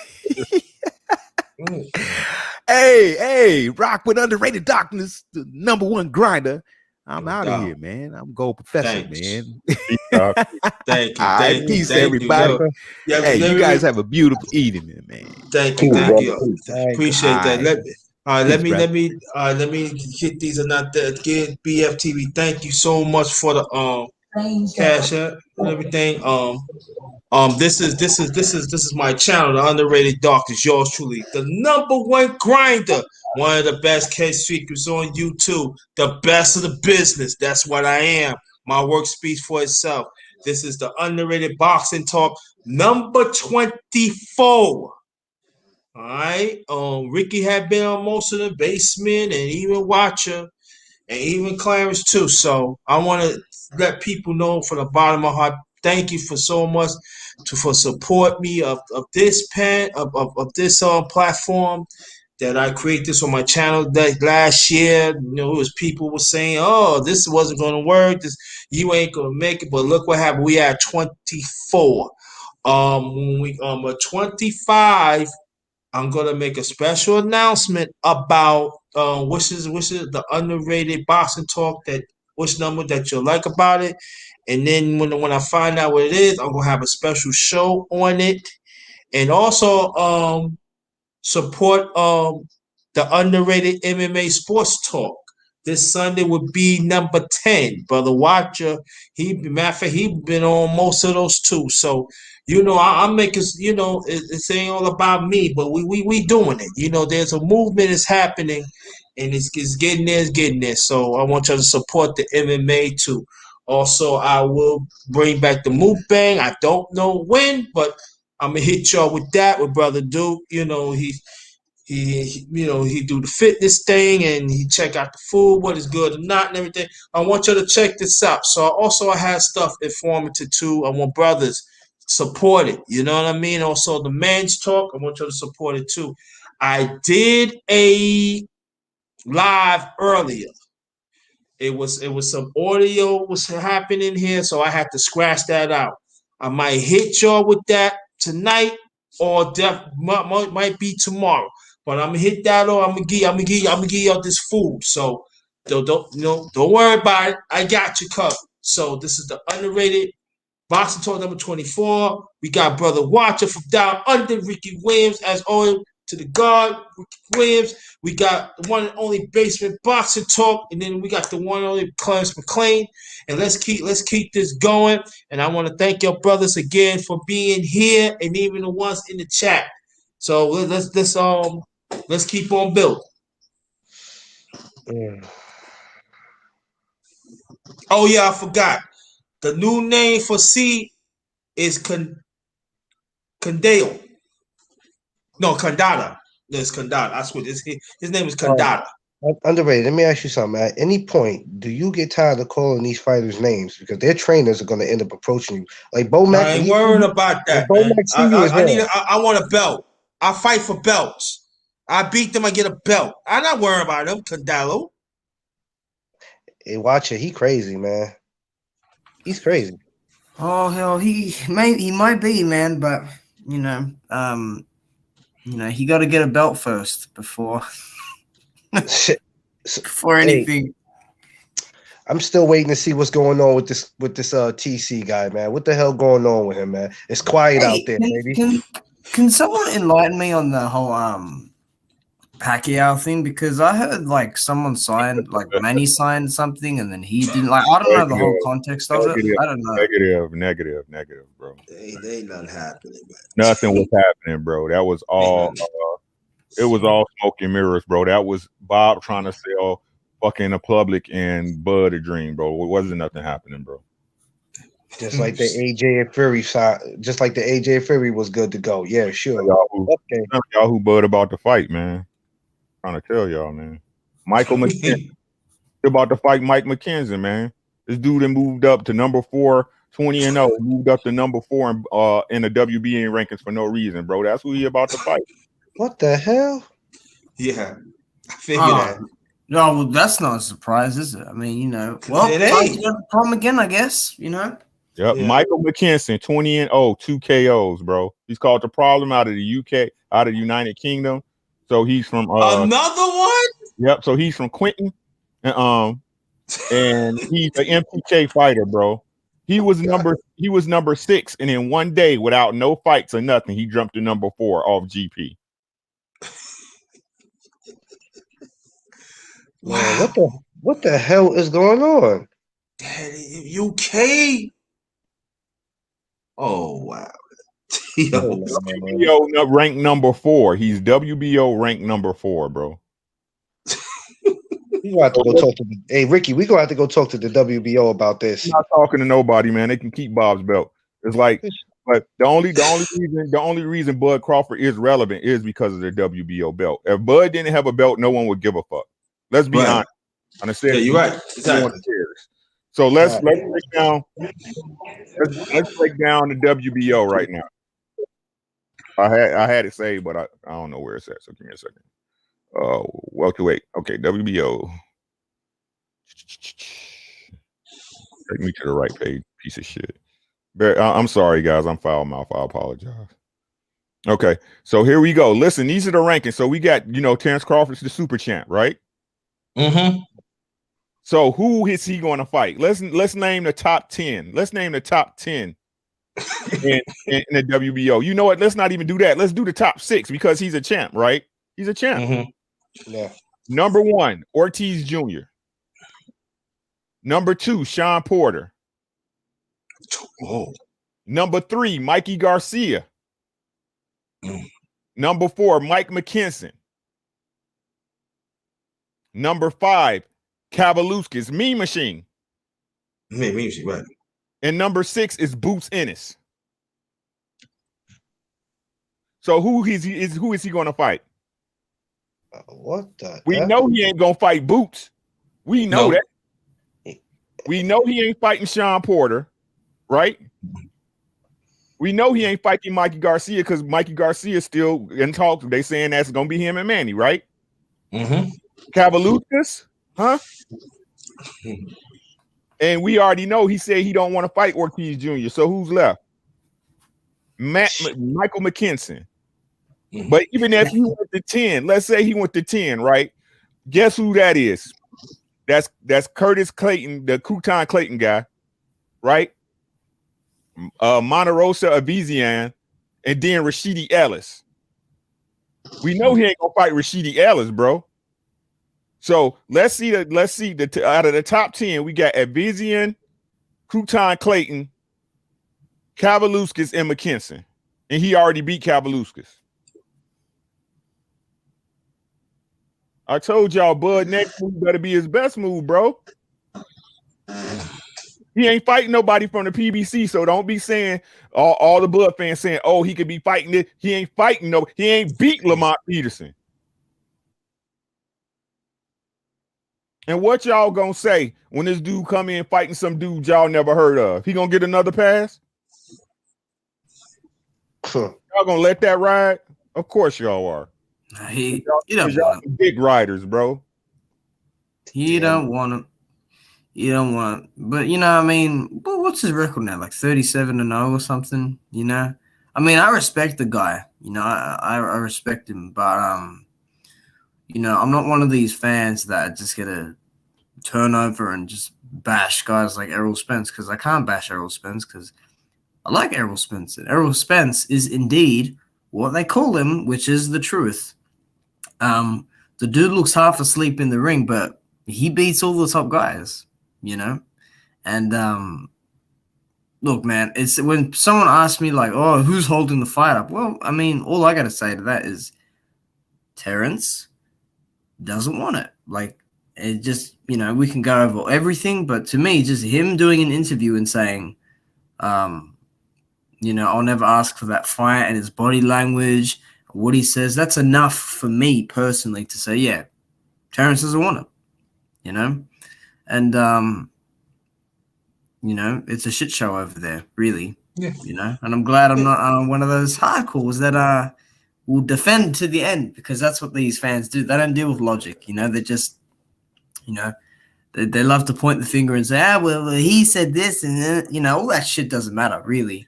Hey, rock with Underrated Darkness, the #1 grinder. I'm out of here, man. I'm Gold Professor, man. Thank you. Peace, everybody. Hey, you guys have a beautiful evening, man. Thank you. Appreciate that. Let me hit these and not that again. BFTV. Thank you so much for the cash app and everything. This is my channel, the Underrated Darkness. Yours truly, the #1 grinder, one of the best case secrets on YouTube, the best of the business. That's what I am. My work speaks for itself. This is the Underrated Boxing Talk number 24. All right. Ricky had been on most of the basement and even Watcher and even Clarence too. So I want to let people know from the bottom of my heart, thank you for so much for support me of this this platform that I created this on my channel that last year. You know, it was people were saying, "Oh, this wasn't going to work. This you ain't going to make it." But look what happened. We had 24. When we 25. I'm gonna make a special announcement about which is the underrated boxing talk that which number that you'll like about it, and then when I find out what it is, I'm gonna have a special show on it, and also support the underrated MMA sports talk. This Sunday would be number 10. Brother Watcher, matter of fact, he been on most of those too. So, you know, I'm making, you know, it's ain't all about me, but we doing it. You know, there's a movement that's happening and it's getting there, it's getting there. So I want y'all to support the MMA too. Also, I will bring back the mukbang. I don't know when, but I'm gonna hit y'all with that with Brother Duke. You know, he he do the fitness thing and he check out the food, what is good or not and everything. I want you to check this out. So I have stuff informative too. I want brothers support it. You know what I mean? Also the men's talk, I want you to support it too. I did a live earlier. It was some audio was happening here, so I had to scratch that out. I might hit y'all with that tonight or might be tomorrow. But I'm gonna hit that or I'm gonna give y'all this food. So don't worry about it. I got you covered. So this is the underrated boxing talk number 24. We got Brother Watcher from down under, Ricky Williams, as always, to the guard, Ricky Williams. We got the one and only basement boxing talk, and then we got the one and only Clarence McLean. And let's keep this going. And I want to thank your brothers again for being here and even the ones in the chat. So let's keep on building. Oh yeah, I forgot. The new name for C is Condale. No, Kandada. It's Kandada. I swear, his name is Kandada. Underrated. Let me ask you something. At any point, do you get tired of calling these fighters names because their trainers are going to end up approaching you? Like Bo Mac. I ain't worrying about that, man. I want a belt. I fight for belts. I beat them, I get a belt. I'm not worried about him, Canelo. Hey, watch it. He crazy, man. He's crazy. Oh hell, he might be, man, but you know, he got to get a belt first before before anything. Hey, I'm still waiting to see what's going on with this TC guy, man. What the hell going on with him, man? It's quiet out there, baby. Can someone enlighten me on the whole Pacquiao thing? Because I heard like someone signed, like Manny signed something, and then he didn't. Like, I don't know the whole context of it. I don't know. Negative, bro. They nothing happening, man. Nothing was happening, bro. That was all. It was all smoke and mirrors, bro. That was Bob trying to sell fucking a public and Bud a dream, bro. It wasn't nothing happening, bro. Just like the AJ and Fury shot, just like the AJ and Fury was good to go. Yeah, sure. Y'all who Bud about to fight, man. I'm trying to tell y'all, man. Michael McKenzie about to fight Mike McKenzie, man. This dude that moved up to number 4, 20-0, moved up to number 4 in the WBA rankings for no reason, bro. That's who he about to fight. What the hell? Yeah, I figured that. No, well, that's not a surprise, is it? I mean, well, the problem again, I guess, Yep, yeah. Michael McKenzie, 20-0, 2 KOs, bro. He's called the problem out of the UK, out of the United Kingdom. So he's from another one. Yep. So he's from Quentin, and he's an MPK fighter, bro. He was number 6, and in one day, without no fights or nothing, he jumped to number 4 off GP. Man, what the hell is going on? UK. Oh wow. WBO ranked number 4. He's WBO ranked number 4, bro. We gonna have to go talk to hey Ricky. We gonna have to go talk to the WBO about this. I'm not talking to nobody, man. They can keep Bob's belt. It's like, but the only reason Bud Crawford is relevant is because of the WBO belt. If Bud didn't have a belt, no one would give a fuck. Let's be honest. Yeah, you're right. Exactly. So let's break down. Let's break down the WBO right now. I had it saved, but I don't know where it's at. So give me a second. Welterweight. Okay, WBO. Take me to the right page, piece of shit. I'm sorry, guys. I'm foul mouth. I apologize. Okay, so here we go. Listen, these are the rankings. So we got, Terrence Crawford's the super champ, right? Mm-hmm. So who is he going to fight? Let's name the top 10. Let's name the top 10 in the WBO. You know what? Let's not even do that. Let's do the top 6 because he's a champ, right? He's a champ. Mm-hmm. Yeah. Number 1, Ortiz Jr. Number 2, Sean Porter. Oh. Number 3, Mikey Garcia. Number 4, Mike McKinson. Number 5, Kavaluskas, Mean Machine. Mean Machine, right. And number 6 is Boots Ennis. So who is he going to fight? What the? We know he ain't going to fight Boots. We know that. We know he ain't fighting Sean Porter, right? We know he ain't fighting Mikey Garcia because Mikey Garcia is still in talks. They saying that's going to be him and Manny, right? Mm-hmm. Kavaluskas, huh? And we already know he said he don't want to fight Ortiz Jr. So who's left? Michael McKinson. Mm-hmm. But even if he went to 10, let's say he went to 10, right? Guess who that is? That's Curtis Clayton, the Crouton Clayton guy, right? Monterosa Avizian, and then Rashidi Ellis. We know he ain't gonna fight Rashidi Ellis, bro. So let's see out of the top 10, we got Avizian, Crouton Clayton, Kavaluskas, and McKinson. And he already beat Kavaluskas. I told y'all, Bud, next move better be his best move, bro. He ain't fighting nobody from the PBC, so don't be saying all the Bud fans saying, "Oh, he could be fighting it." He ain't fighting he ain't beat Lamont Peterson. And what y'all gonna say when this dude come in fighting some dude y'all never heard of? He gonna get another pass? Y'all gonna let that ride? Of course y'all are. He don't y'all want him. Dick riders, bro. He don't want him. You don't want, but you know, I mean, what's his record now? Like 37-0 or something. You know, I mean, I respect the guy. You know, I respect him, but you know, I'm not one of these fans that just get a turnover and just bash guys like Errol Spence, because I can't bash Errol Spence because I like Errol Spence. And Errol Spence is indeed what they call him, which is the truth. The dude looks half asleep in the ring, but he beats all the top guys, you know? And look, man, it's when someone asks me like, oh, who's holding the fight up? Well, I mean, all I got to say to that is Terrence doesn't want it. Like, it just, you know, we can go over everything, but to me, just him doing an interview and saying, you know, I'll never ask for that fight, and his body language, what he says, that's enough for me personally to say, yeah, Terrence doesn't want it, you know? And, you know, it's a shit show over there, really. Yeah. You know, and I'm glad I'm not one of those hardcores that will defend to the end, because that's what these fans do. They don't deal with logic, you know. They just, you know, they love to point the finger and say, well, he said this, and you know, all that shit doesn't matter, really.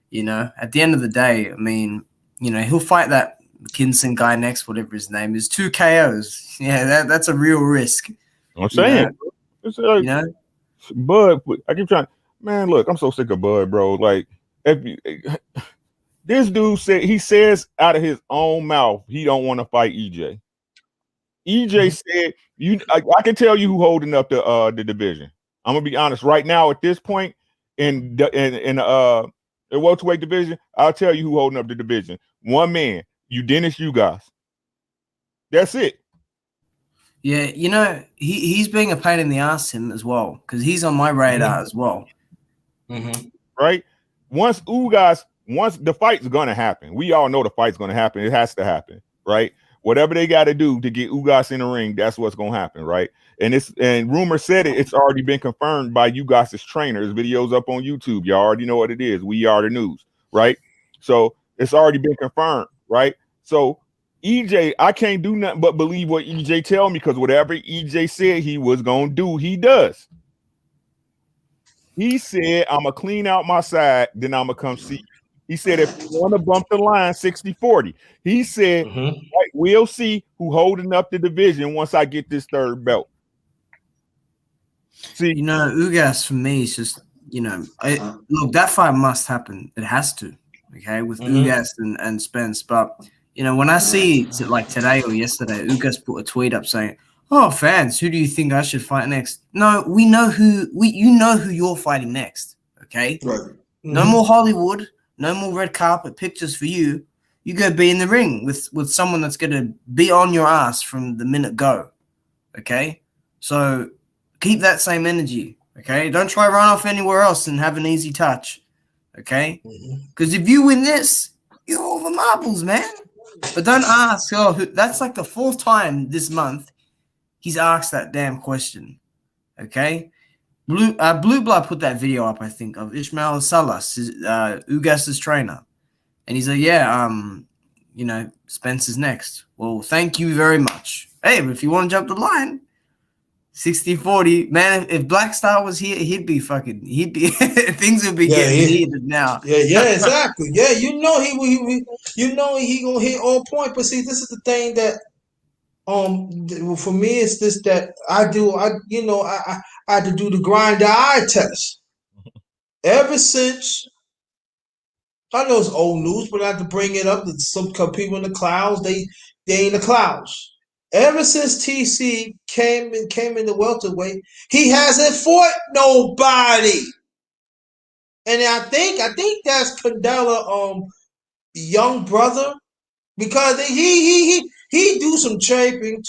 You know, at the end of the day, I mean, you know, he'll fight that McKinson guy next, whatever his name is, 2 KOs. Yeah, that's a real risk. I'm saying, you know? You know? Bud, I keep trying. Man, look, I'm so sick of Bud, bro. Like, this dude says out of his own mouth he don't want to fight EJ. EJ said, I can tell you who holding up the division. I'm gonna be honest. Right now, at this point in the welterweight division, I'll tell you who holding up the division. One man, Dennis Ugas. That's it. Yeah, you know, he's being a pain in the ass, him as well, because he's on my radar as well. Mm-hmm. Right? Once the fight's gonna happen. We all know the fight's gonna happen. It has to happen, right? Whatever they got to do to get Ugas in the ring, that's what's gonna happen, right? And rumor said it's already been confirmed by Ugas' trainer. His videos up on YouTube. Y'all already know what it is. We are the news, right? So it's already been confirmed, right? So EJ, I can't do nothing but believe what EJ tell me, because whatever EJ said he was gonna do, he does. He said, I'm gonna clean out my side, then I'm gonna come see you. He said, if you want to bump the line 60-40, he said, right, we'll see who holding up the division once I get this third belt. See, you know, Ugas for me is just, you know, look, that fight must happen. It has to, okay, with Ugas and Spence. But you know, when I see like today or yesterday, Ugas put a tweet up saying, "Oh, fans, who do you think I should fight next?" No, you know who you're fighting next. Okay, right. No more Hollywood, no more red carpet pictures for you. You go be in the ring with someone that's gonna be on your ass from the minute go. Okay, so keep that same energy. Okay, don't try run off anywhere else and have an easy touch. Okay, because if you win this, you're all the marbles, man. But don't ask. Oh, that's like the 4th time this month he's asked that damn question. Okay, Blue Blood put that video up, I think, of Ismail Salas, Ugas's trainer, and he's like, "Yeah, you know, Spence is next." Well, thank you very much. Hey, but if you want to jump the line, 60-40, man. If Black Star was here, he'd be things would be getting heated now. Yeah, exactly. Yeah, you know he gonna hit all point. But see, this is the thing that for me it's this that I had to do the grind eye test. Ever since, I know it's old news, but I have to bring it up. That some people in the clouds, they in the clouds. Ever since TC came in the welterweight, he hasn't fought nobody. And I think that's Candela young brother, because he do some chafing.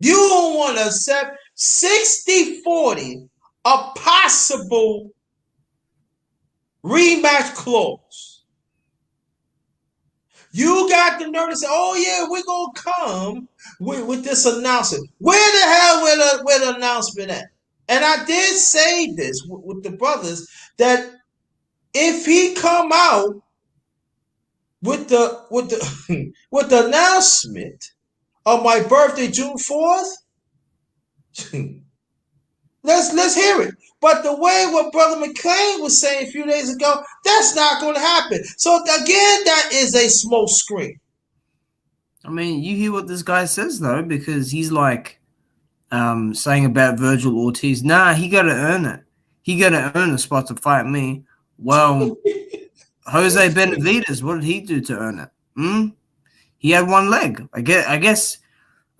You don't want to accept 60-40, a possible rematch clause. You got the nerve to say, "Oh yeah, we're gonna come with this announcement." Where the hell where the announcement at? And I did say this with the brothers, that if he come out with the with the announcement of my birthday, June 4th. Let's hear it. But the way what Brother McClain was saying a few days ago, that's not going to happen. So again, that is a smoke screen. I mean, you hear what this guy says though, because he's like saying about Virgil Ortiz. Nah, he got to earn it. He got to earn a spot to fight me. Well, Jose Benavidez, what did he do to earn it? He had one leg. I guess.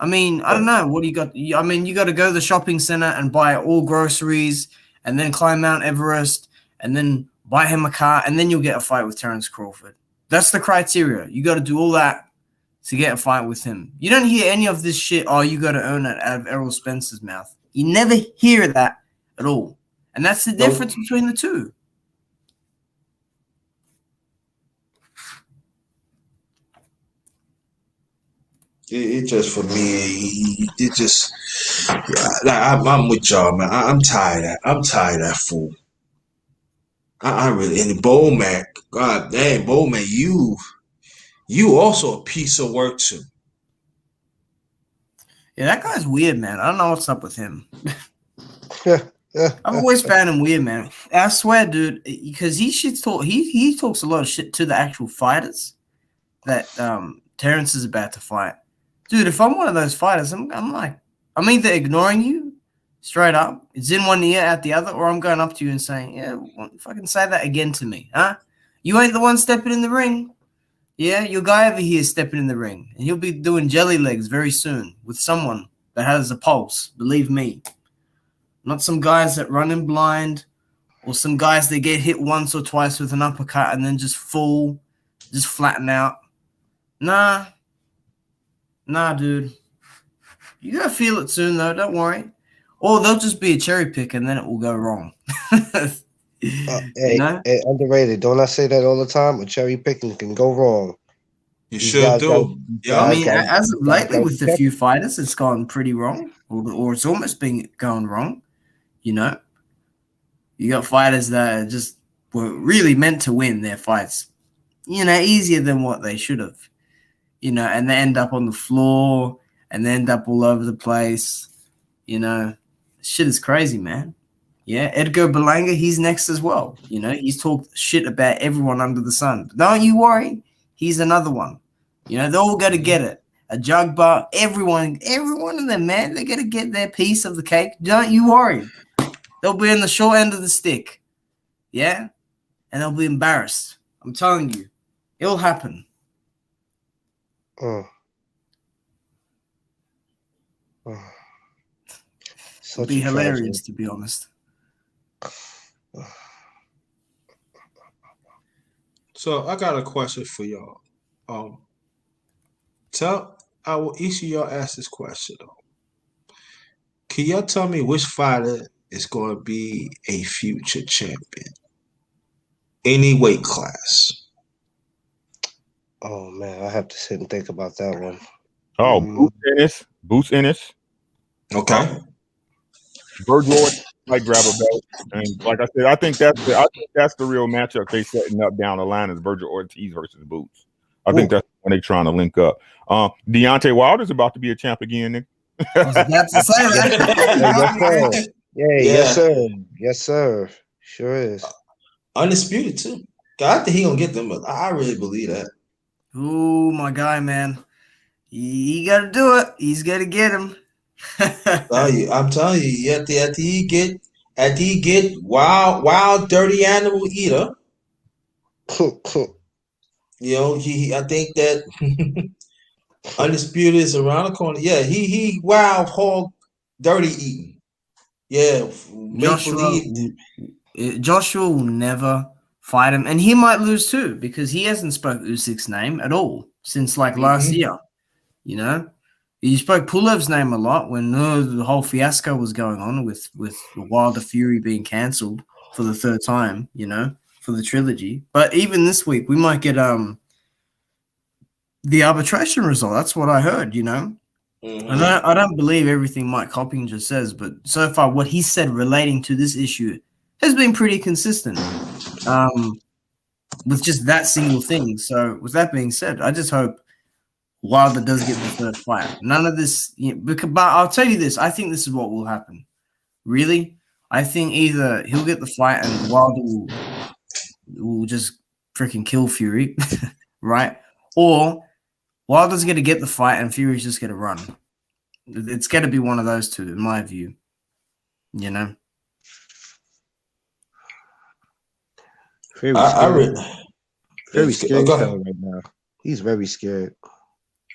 I mean, I don't know. What do you got? I mean, you got to go to the shopping center and buy all groceries and then climb Mount Everest and then buy him a car and then you'll get a fight with Terence Crawford. That's the criteria. You got to do all that to get a fight with him. You don't hear any of this shit, oh, you got to earn it out of Errol Spencer's mouth. You never hear that at all. And that's the difference between the two. It just for me. It just I'm with y'all, man. I'm tired. I'm tired of that fool. I really and Bowman. God damn, Bowman, you also a piece of work too. Yeah, that guy's weird, man. I don't know what's up with him. I've always found him weird, man. I swear, dude, because he talks a lot of shit to the actual fighters that Terrence is about to fight. Dude, if I'm one of those fighters, I'm either ignoring you straight up, it's in one ear, out the other, or I'm going up to you and saying, yeah, fucking say that again to me, huh? You ain't the one stepping in the ring. Yeah, your guy over here is stepping in the ring, and he'll be doing jelly legs very soon with someone that has a pulse, believe me. Not some guys that run in blind or some guys that get hit once or twice with an uppercut and then just fall, just flatten out. Nah, dude. You gotta feel it soon, though. Don't worry. Or they'll just be a cherry pick, and then it will go wrong. Hey, Underrated. Don't I say that all the time? A cherry picking can go wrong. You sure do. Yeah. I mean, as of lately, with a few fighters, it's gone pretty wrong, or it's almost been going wrong. You know, you got fighters that just were really meant to win their fights. You know, easier than what they should have. You know, and they end up on the floor and they end up all over the place. You know, shit is crazy, man. Yeah, Edgar Berlanga, he's next as well. You know, he's talked shit about everyone under the sun. But don't you worry, he's another one. You know, they all got to get it. A jug bar, every one of them, man, they got to get their piece of the cake. Don't you worry. They'll be on the short end of the stick. Yeah? And they'll be embarrassed. I'm telling you, it'll happen. It'll be hilarious, to be honest. So I got a question for y'all. I will each of y'all ask this question though. Can y'all tell me which fighter is going to be a future champion? Any weight class. Oh man, I have to sit and think about that one. Oh, Boots Ennis. Okay. Virgil might grab a belt, and like I said, I think that's the real matchup they setting up down the line is Virgil Ortiz versus Boots. I think that's when they trying to link up. Deontay Wilder's about to be a champ again, Nick. I was about to say that. Yes, sir. Sure is. Undisputed too. I think he gonna get them, but I really believe that. Ooh, my guy, man. He got to do it. He's got to get him. I'm telling you, after he get wild, dirty animal eater. You know, I think that Undisputed is around the corner. Yeah, he wild hog, dirty eating. Yeah, Joshua will never fight him, and he might lose too because he hasn't spoke Usyk's name at all since last year. You know, he spoke Pulev's name a lot when the whole fiasco was going on with Wilder Fury being cancelled for the third time. You know, for the trilogy. But even this week, we might get the arbitration result. That's what I heard. You know. And I don't believe everything Mike Coppinger says, but so far what he said relating to this issue has been pretty consistent. with just that single thing. So with that being said, I just hope Wilder does get the third fight. None of this, but I'll tell you this: I think this is what will happen. Really, I think either he'll get the fight and Wilder will just freaking kill Fury, right? Or Wilder's going to get the fight and Fury's just going to run. It's going to be one of those two, in my view. You know. Fury's scared right now. He's very scared.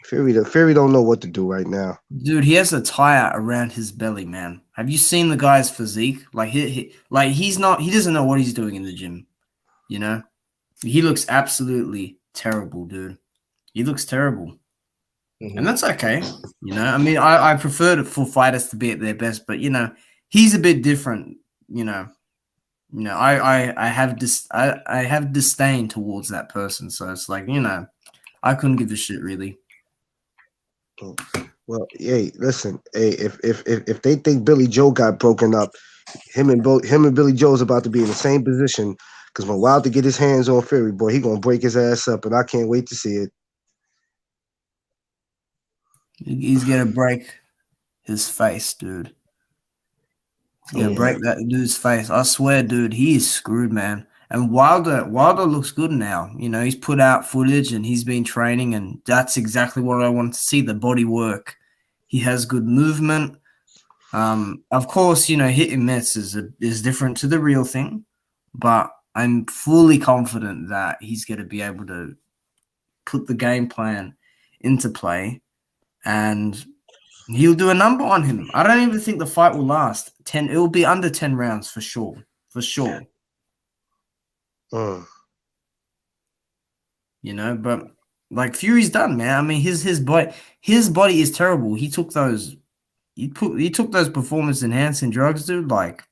Fury don't know what to do right now. Dude, he has a tire around his belly, man. Have you seen the guy's physique? Like he doesn't know what he's doing in the gym. You know? He looks absolutely terrible, dude. He looks terrible. Mm-hmm. And that's okay. You know, I mean, I prefer for fighters to be at their best, but he's a bit different, I have disdain towards that person. So it's like, I couldn't give a shit really. Well, hey, listen, if they think Billy Joe got broken up, him and Billy Joe's about to be in the same position, because when Wilder get his hands on Fury, boy, he gonna break his ass up, and I can't wait to see it. He's gonna break his face, dude. He's gonna break that dude's face. I swear, dude, he is screwed, man. And Wilder looks good now. He's put out footage and he's been training, and that's exactly what I want to see, the body work. He has good movement. Of course, hit and miss is different to the real thing, but I'm fully confident that he's going to be able to put the game plan into play, and he'll do a number on him. I don't even think the fight will last 10. It will be under 10 rounds for sure. For sure. But like Fury's done, man. I mean, his body is terrible. He took those performance enhancing drugs, dude. Like,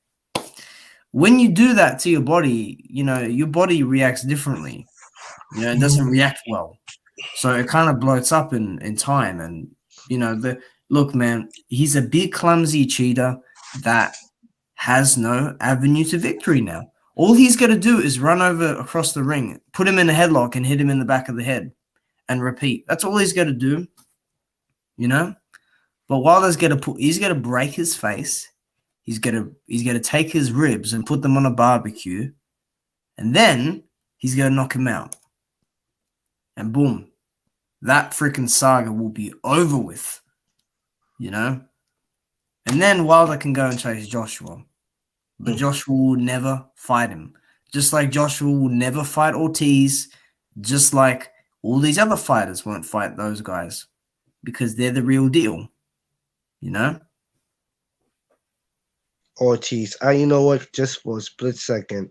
when you do that to your body, your body reacts differently. It doesn't react well, so it kind of bloats up in time. And look, man, he's a big clumsy cheater that has no avenue to victory now. All he's going to do is run over across the ring, put him in a headlock, and hit him in the back of the head, and repeat. That's all he's going to do, But Wilder's he's going to break his face. He's going to take his ribs and put them on a barbecue, and then he's going to knock him out. And boom, that freaking saga will be over with, And then Wilder can go and chase Joshua. But Joshua will never fight him. Just like Joshua will never fight Ortiz. Just like all these other fighters won't fight those guys. Because they're the real deal. Ortiz. You know what? Just for a split second,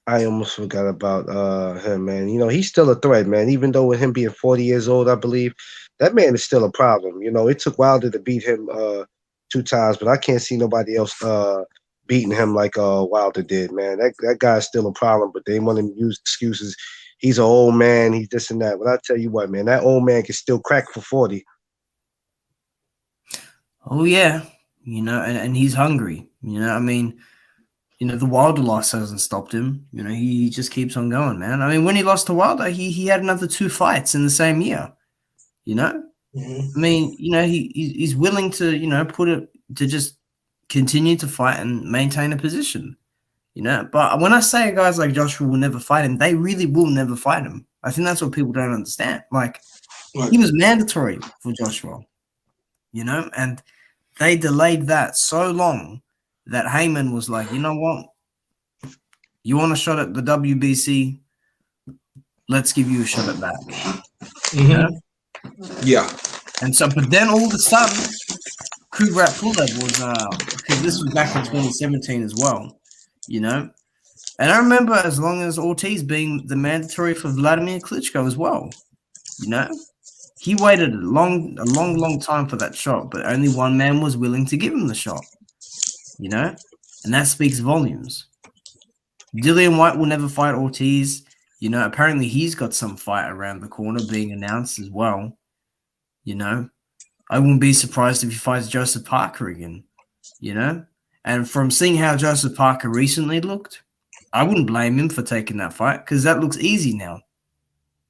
I almost forgot about him, man. He's still a threat, man. Even though with him being 40 years old, I believe, that man is still a problem. It took Wilder to beat him 2 times, but I can't see nobody else beating him like Wilder did, man. That guy's still a problem, but they want him to use excuses. He's an old man. He's this and that. But I tell you what, man, that old man can still crack for 40. Oh, yeah. And he's hungry. I mean, the Wilder loss hasn't stopped him. He just keeps on going, man. I mean, when he lost to Wilder, he had another 2 fights in the same year. I mean, he's willing to, put it to just continue to fight and maintain a position, But when I say guys like Joshua will never fight him, they really will never fight him. I think that's what people don't understand. Like, he was mandatory for Joshua, and they delayed that so long that Heyman was like, you know what? You want a shot at the WBC? Let's give you a shot at that. Yeah. And so, but then all of a sudden, Kubrat Pulev was, because this was back in 2017 as well, And I remember as long as Ortiz being the mandatory for Vladimir Klitschko as well, He waited a long time for that shot, but only one man was willing to give him the shot, And that speaks volumes. Dillian White will never fight Ortiz. Apparently he's got some fight around the corner being announced as well. I wouldn't be surprised if he fights Joseph Parker again, And from seeing how Joseph Parker recently looked, I wouldn't blame him for taking that fight because that looks easy now.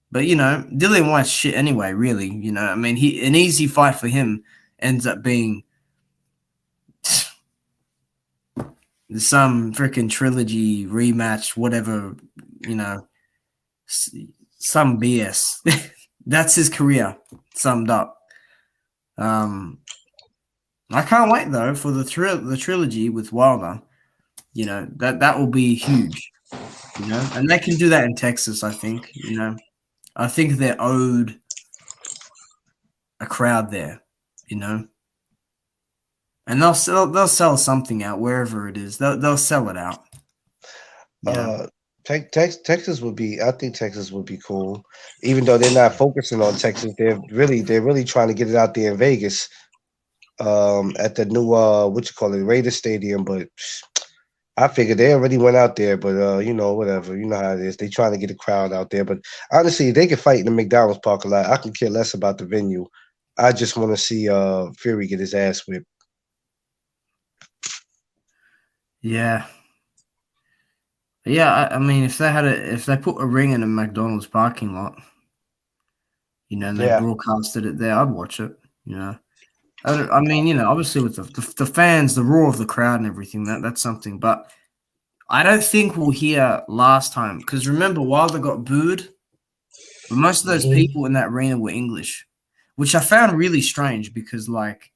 But, you know, Dillian White's shit anyway, really. You know, I mean, an easy fight for him ends up being some freaking trilogy rematch, whatever, you know, some BS. That's his career summed up. I can't wait, though, for the trilogy with Wilder. You know, that will be huge, you know, and they can do that in Texas, I think, you know. I think they're owed a crowd there, you know, and they'll sell something out wherever it is. They'll sell it out. Yeah. Texas would be. I think Texas would be cool, even though they're not focusing on Texas. They're really trying to get it out there in Vegas, at the new Raiders Stadium. But I figured they already went out there. But you know, whatever. You know how it is. They trying to get a crowd out there. But honestly, they can fight in the McDonald's parking lot. I can care less about the venue. I just want to see Fury get his ass whipped. Yeah. Yeah, I mean, if they put a ring in a McDonald's parking lot, you know, and they broadcasted it there, I'd watch it. You know, I mean, you know, obviously with the fans, the roar of the crowd and everything, that's something. But I don't think we'll hear last time because remember, Wilder got booed, but most of those people in that arena were English, which I found really strange because, like,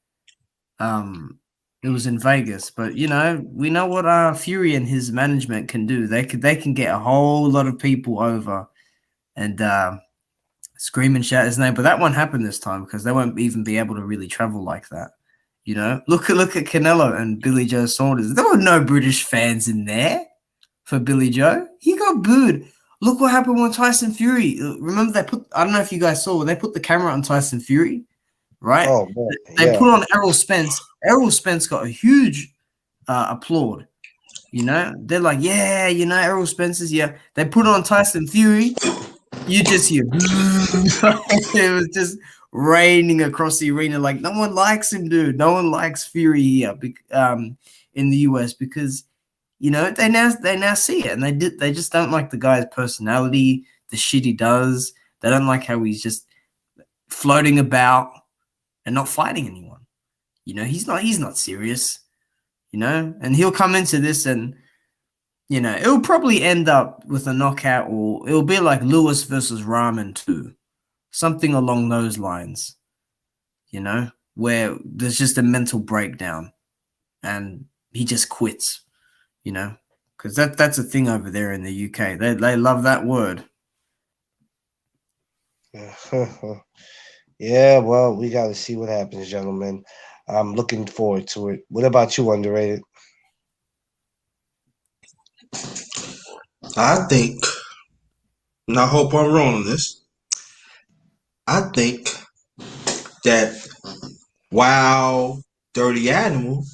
it was in Vegas, but you know, we know what Fury and his management can do. They can get a whole lot of people over and scream and shout his name. But that won't happen this time because they won't even be able to really travel like that. You know, look at Canelo and Billy Joe Saunders. There were no British fans in there for Billy Joe. He got booed. Look what happened with Tyson Fury. Remember I don't know if you guys saw when they put the camera on Tyson Fury. Right? Oh, man. They put on Errol Spence. Errol Spence got a huge applaud. You know, they're like, yeah, you know, Errol Spence is, yeah. They put on Tyson Fury. You just hear, it was just raining across the arena. Like, no one likes him, dude. No one likes Fury here in the US because, you know, they now see it and they just don't like the guy's personality, the shit he does. They don't like how he's just floating about and not fighting anyone. You know, he's not serious, you know, and he'll come into this and, you know, it'll probably end up with a knockout or it'll be like Lewis versus Rahman 2, something along those lines, you know, where there's just a mental breakdown and he just quits, you know, because that's a thing over there in the UK. They love that word. Yeah, well, we got to see what happens, gentlemen. I'm looking forward to it. What about you, Underrated? I think, and I hope I'm wrong on this, I think that while Dirty Animal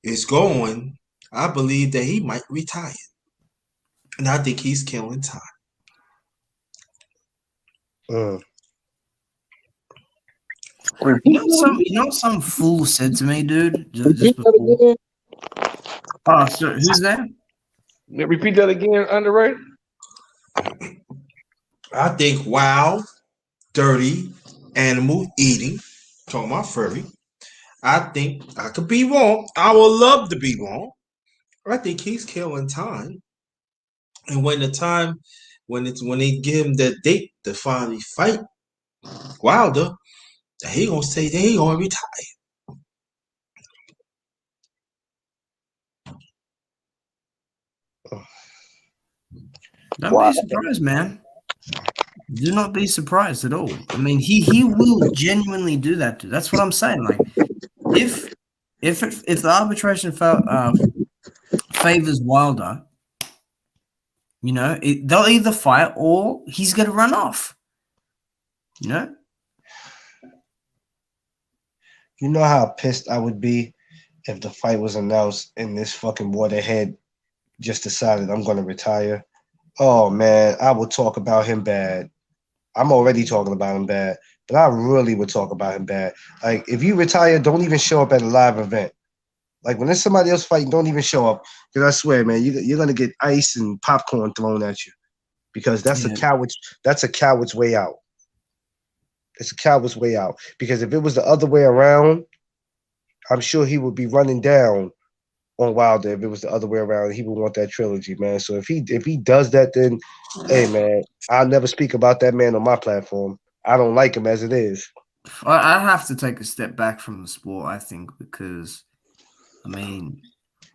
is going, I believe that he might retire. And I think he's killing time. You know what some fool said to me, dude? Just before. Oh, so who's that? Repeat that again, Underrated. I think Wild, Dirty Animal Eating, talking about Furry. I think I could be wrong. I would love to be wrong. I think he's killing time. And when they give him that date to finally fight Wilder, he gonna say that he gonna retire. Don't be surprised, man. Do not be surprised at all. I mean, he will genuinely do that. That's what I'm saying. Like, if the arbitration favors Wilder, you know, they'll either fight or he's gonna run off. You know. You know how pissed I would be if the fight was announced and this fucking waterhead just decided I'm going to retire. Oh, man, I would talk about him bad. I'm already talking about him bad, but I really would talk about him bad. Like, if you retire, don't even show up at a live event. Like when there's somebody else fighting, don't even show up. Because I swear, man, you're gonna get ice and popcorn thrown at you. Because that's a coward's way out. It's a coward's way out. Because if it was the other way around, I'm sure he would be running down on Wilder. If it was the other way around, he would want that trilogy, man. So if he does that, then hey, man, I'll never speak about that man on my platform. I don't like him as it is. I have to take a step back from the sport, I think, because I mean,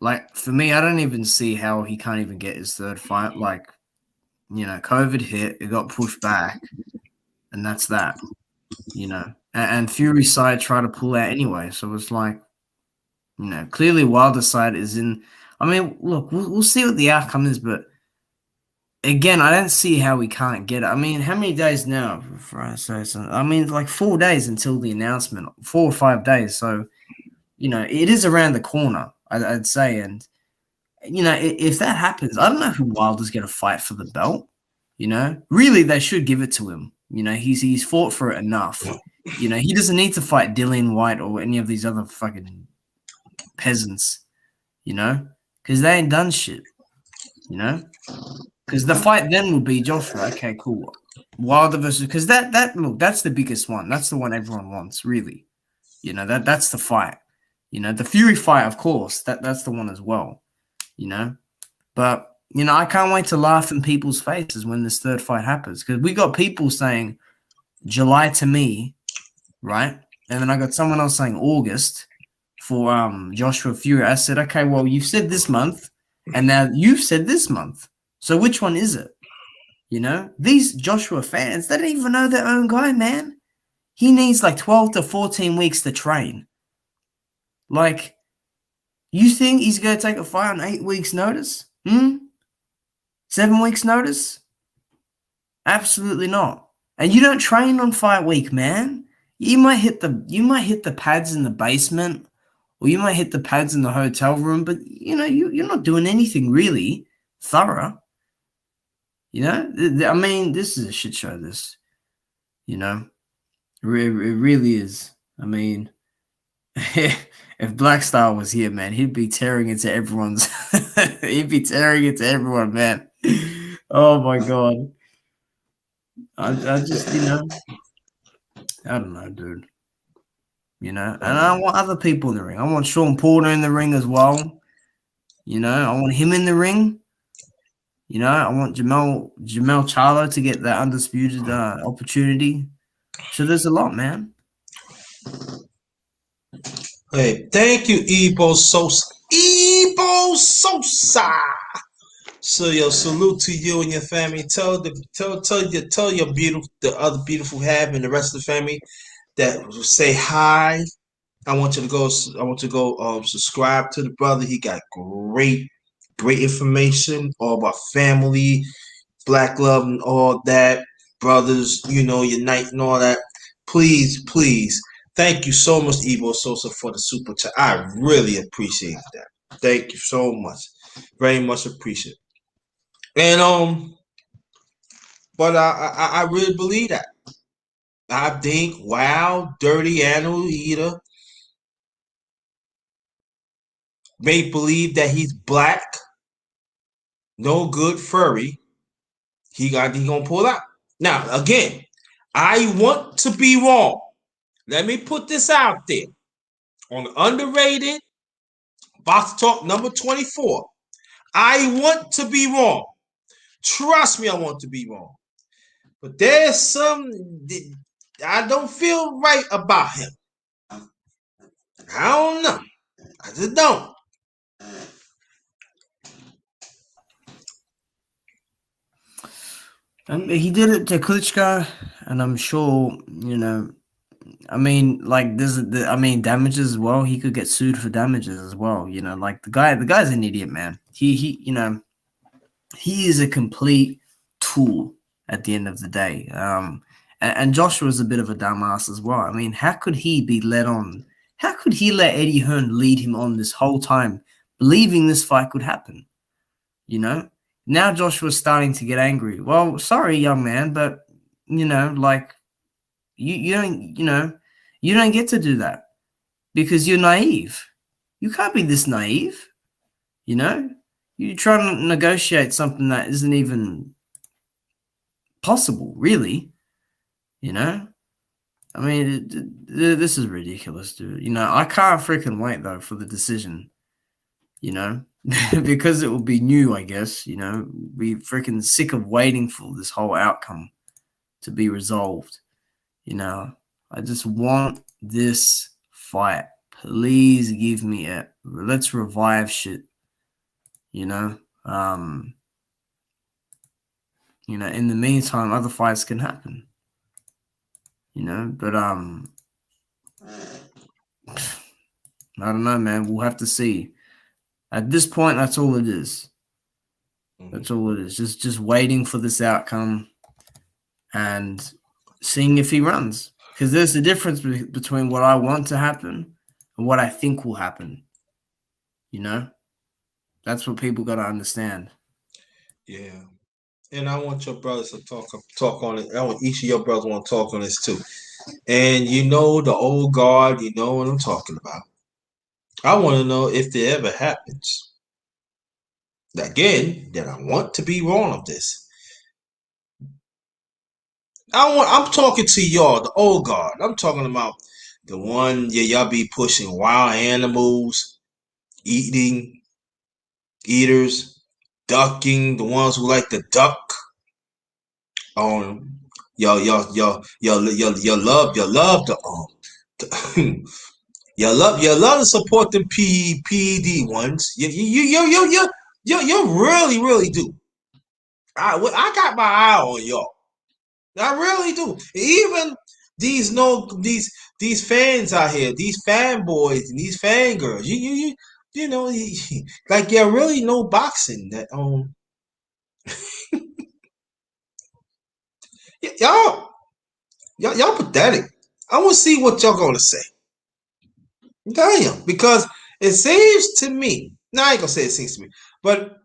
like for me, I don't even see how he can't even get his third fight. Like, you know, COVID hit, it got pushed back, and that's that. You know, and Fury's side tried to pull out anyway, so it's like, you know, clearly Wilder's side is in. I mean, look, we'll see what the outcome is, but again, I don't see how we can't get it. I mean, how many days now? I mean, like 4 days until the announcement, 4 or 5 days. So, you know, it is around the corner, I'd say. And, you know, if that happens, I don't know who Wilder's going to fight for the belt. You know, really, they should give it to him. You know, he's fought for it enough. You know, he doesn't need to fight Dillian White or any of these other fucking peasants, you know, because they ain't done shit, you know. Because the fight then would be Joshua. Okay, cool. Wilder versus, because look, that's the biggest one. That's the one everyone wants, really. You know, that's the fight. You know, the Fury fight, of course, that's the one as well. You know, but you know, I can't wait to laugh in people's faces when this third fight happens, because we got people saying July to me, right? And then I got someone else saying August for Joshua Fury. I said, okay, well, you've said this month, and now you've said this month. So which one is it? You know, these Joshua fans, they don't even know their own guy, man. He needs like 12 to 14 weeks to train. Like, you think he's going to take a fight on 8 weeks' notice? 7 weeks' notice? Absolutely not. And you don't train on fight week, man. You might hit the pads in the basement, or you might hit the pads in the hotel room, but you know, you're not doing anything really thorough. You know, I mean, this is a shit show. This, you know, it really is. I mean, if Black Star was here, man, he'd be tearing into everyone's. He'd be tearing into everyone, man. Oh my god. I just, you know, I don't know, dude. You know, and I want other people in the ring. I want Sean Porter in the ring as well. You know, I want him in the ring. You know, I want Jamel Charlo to get that undisputed opportunity. So there's a lot, man. Hey, thank you, Ebo Sosa. Ebo Sosa. So yo, salute to you and your family. Tell your the other beautiful half and the rest of the family that say hi. I want you to go subscribe to the brother. He got great information all about family, black love and all that. Brothers, you know, unite and all that. Please, thank you so much, Evo Sosa, for the super chat. I really appreciate that. Thank you so much. Very much appreciate. And but I really believe that. I think Wild Dirty Animal Eater may believe that he's black, no good furry. He gonna pull out. Now again, I want to be wrong. Let me put this out there on Underrated Box Talk number 24. I want to be wrong. Trust me, I want to be wrong. But there's some I don't feel right about him. I don't know. I just don't. He did it to Klitschko, and I'm sure, you know, I mean, like damages as well. He could get sued for damages as well. You know, like the guy's an idiot, man. He you know, he is a complete tool at the end of the day. And Joshua's a bit of a dumbass as well. I mean, how could he be led on? How could he let Eddie Hearn lead him on this whole time, believing this fight could happen? You know, now Joshua's starting to get angry. Well, sorry, young man, but you know, like you don't get to do that because you're naive. You can't be this naive. You know, you're trying to negotiate something that isn't even possible, really. You know, I mean, this is ridiculous, dude. You know, I can't freaking wait though for the decision. You know, because it will be new, I guess. You know, we freaking sick of waiting for this whole outcome to be resolved. You know, I just want this fight. Please give me it. Let's revive shit. You know, in the meantime, other fights can happen. You know, but I don't know, man. We'll have to see. At this point, that's all it is. That's all it is. Just waiting for this outcome and seeing if he runs. Because there's a difference between what I want to happen and what I think will happen. You know? That's what people got to understand. Yeah. And I want your brothers to talk on it. I want each of your brothers want to talk on this too. And you know the old guard, you know what I'm talking about. I want to know if it ever happens. Again, that I want to be wrong of this. I'm talking to y'all, the old guard. I'm talking about the one y'all be pushing wild animals, eaters, ducking, the ones who like to duck. Y'all love the you love to support the PED ones. You really do. I got my eye on y'all. I really do. Even these fans out here, these fanboys and these fangirls. You know like you really know boxing that y'all pathetic. I want to see what y'all gonna say. Damn, because it seems to me. Now I ain't gonna say it seems to me, but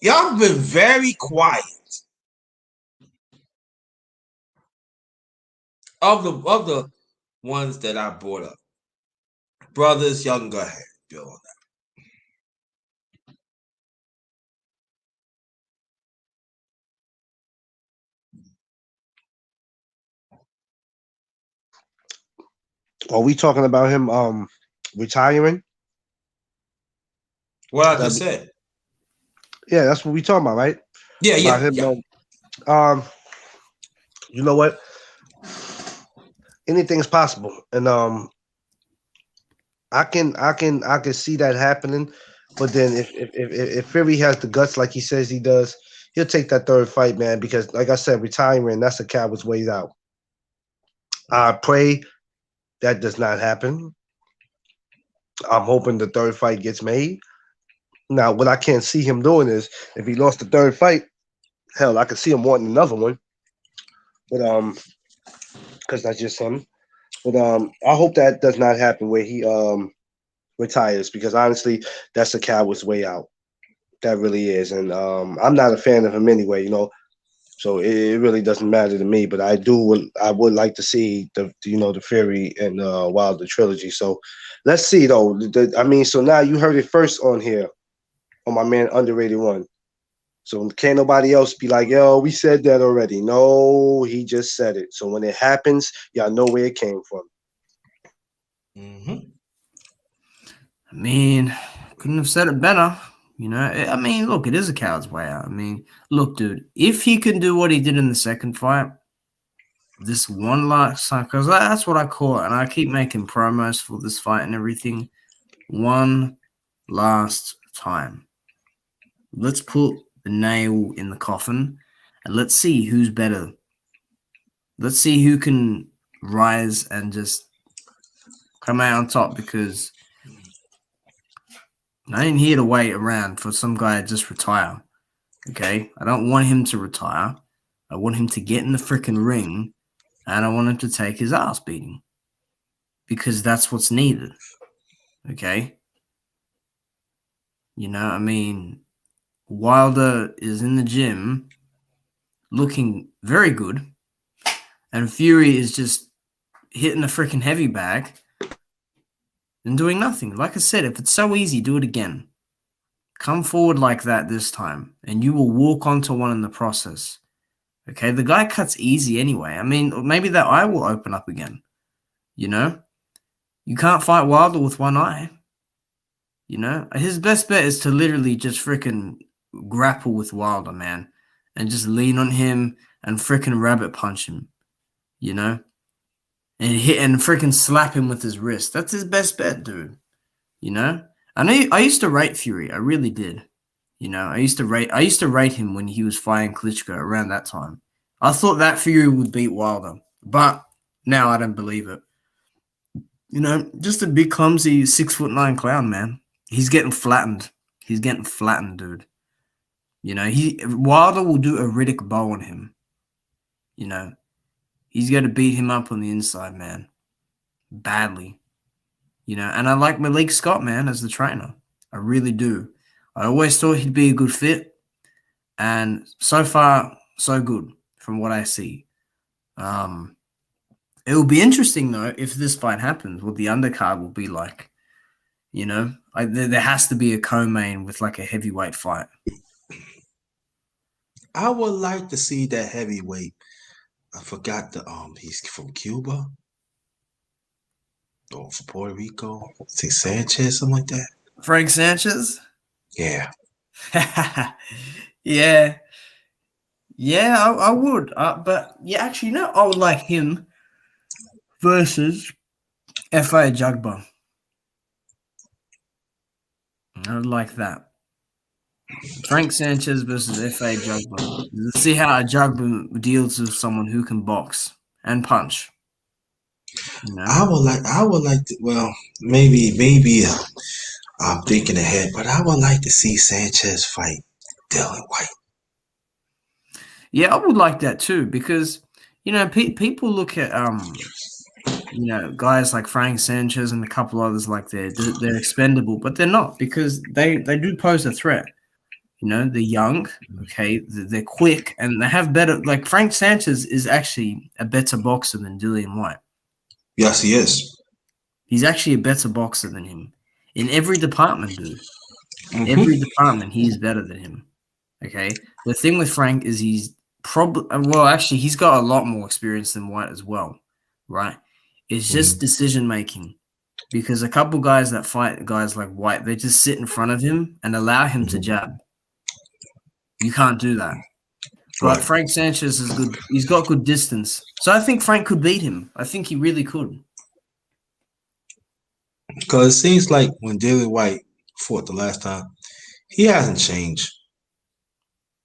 y'all been very quiet of the ones that I brought up. Brothers, y'all can go ahead, Bill, on that. Are we talking about him retiring? What I just said. Yeah, that's what we talking about, right? Yeah, about him, yeah. You know what? Anything's possible, and I can see that happening. But then if Fury has the guts like he says he does, he'll take that third fight, man. Because like I said, retiring, that's a coward's ways out. I pray that does not happen. I'm hoping the third fight gets made. Now, what I can't see him doing is if he lost the third fight, hell, I could see him wanting another one. But because that's just him. But I hope that does not happen where he retires, because honestly, that's a coward's way out. That really is. And I'm not a fan of him anyway, you know. So it really doesn't matter to me. But I would like to see the Fury and Wilder trilogy. So let's see though. So now you heard it first on here on my man Underrated One. So can't nobody else be like, yo, we said that already. No, he just said it. So when it happens, y'all know where it came from. Mm-hmm. I mean, couldn't have said it better. You know, I mean, look, it is a coward's way out. I mean, look, dude, if he can do what he did in the second fight, this one last time, because that's what I call it, and I keep making promos for this fight and everything. One last time. Let's put the nail in the coffin and let's see who's better. Let's see who can rise and just come out on top, because I ain't here to wait around for some guy to just retire. Okay? I don't want him to retire. I want him to get in the freaking ring, and I want him to take his ass beating, because that's what's needed. Okay? You know, I mean, Wilder is in the gym looking very good, and Fury is just hitting the freaking heavy bag. than doing nothing. Like I said, if it's so easy, do it again. Come forward like that this time, and you will walk onto one in the process. Okay, the guy cuts easy anyway. I mean, maybe that eye will open up again. You know? You can't fight Wilder with one eye. You know? His best bet is to literally just freaking grapple with Wilder, man. And just lean on him and freaking rabbit punch him. You know? And hit and freaking slap him with his wrist. That's his best bet, dude. You know? I used to rate Fury. I really did. You know, I used to rate him when he was fighting Klitschko around that time. I thought that Fury would beat Wilder, but now I don't believe it. You know, just a big clumsy 6'9" clown, man. He's getting flattened. He's getting flattened, dude. You know, Wilder will do a Riddick bow on him. You know, he's going to beat him up on the inside, man. Badly. You know, and I like Malik Scott, man, as the trainer. I really do. I always thought he'd be a good fit. And so far, so good from what I see. It will be interesting, though, if this fight happens, what the undercard will be like. You know, there has to be a co-main with like a heavyweight fight. I would like to see that heavyweight. I forgot he's from Cuba. Or from Puerto Rico. Say Sanchez, something like that. Frank Sanchez? Yeah. Yeah. Yeah, I would. But yeah, actually, you know, I would like him versus F.A. Jugba. I would like that. Frank Sanchez versus F.A. Jugba. Let's see how a Jugba deals with someone who can box and punch. You know? I would like to, well, maybe I'm thinking ahead, but I would like to see Sanchez fight Dylan White. Yeah, I would like that too, because, you know, people look at, you know, guys like Frank Sanchez and a couple others like they're expendable, but they're not, because they do pose a threat. You know, they're young, okay, they're quick, and they have better, like Frank Sanchez is actually a better boxer than Dillian White. Yes, he is. He's actually a better boxer than him. In every department, dude. Every department, he is better than him. Okay? The thing with Frank is he's probably, well, actually, he's got a lot more experience than White as well, right? It's just decision-making. Because a couple guys that fight guys like White, they just sit in front of him and allow him to jab. You can't do that. But Frank Sanchez is good. He's got good distance. So I think Frank could beat him. I think he really could. Because it seems like when Dillian White fought the last time, he hasn't changed.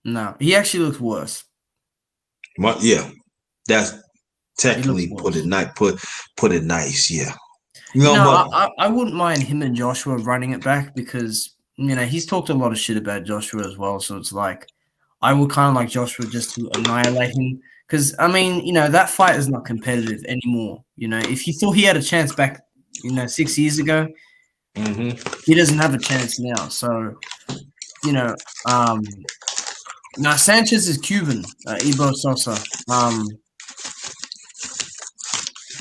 No, he actually looks worse. Yeah, that's technically put it nice. Yeah. You know, I wouldn't mind him and Joshua running it back, because, you know, he's talked a lot of shit about Joshua as well. So it's like, I would kind of like Joshua just to annihilate him. Because, I mean, you know, that fight is not competitive anymore. You know, if he thought he had a chance back, you know, 6 years ago, he doesn't have a chance now. So, you know, now Sanchez is Cuban, Ibo Sosa.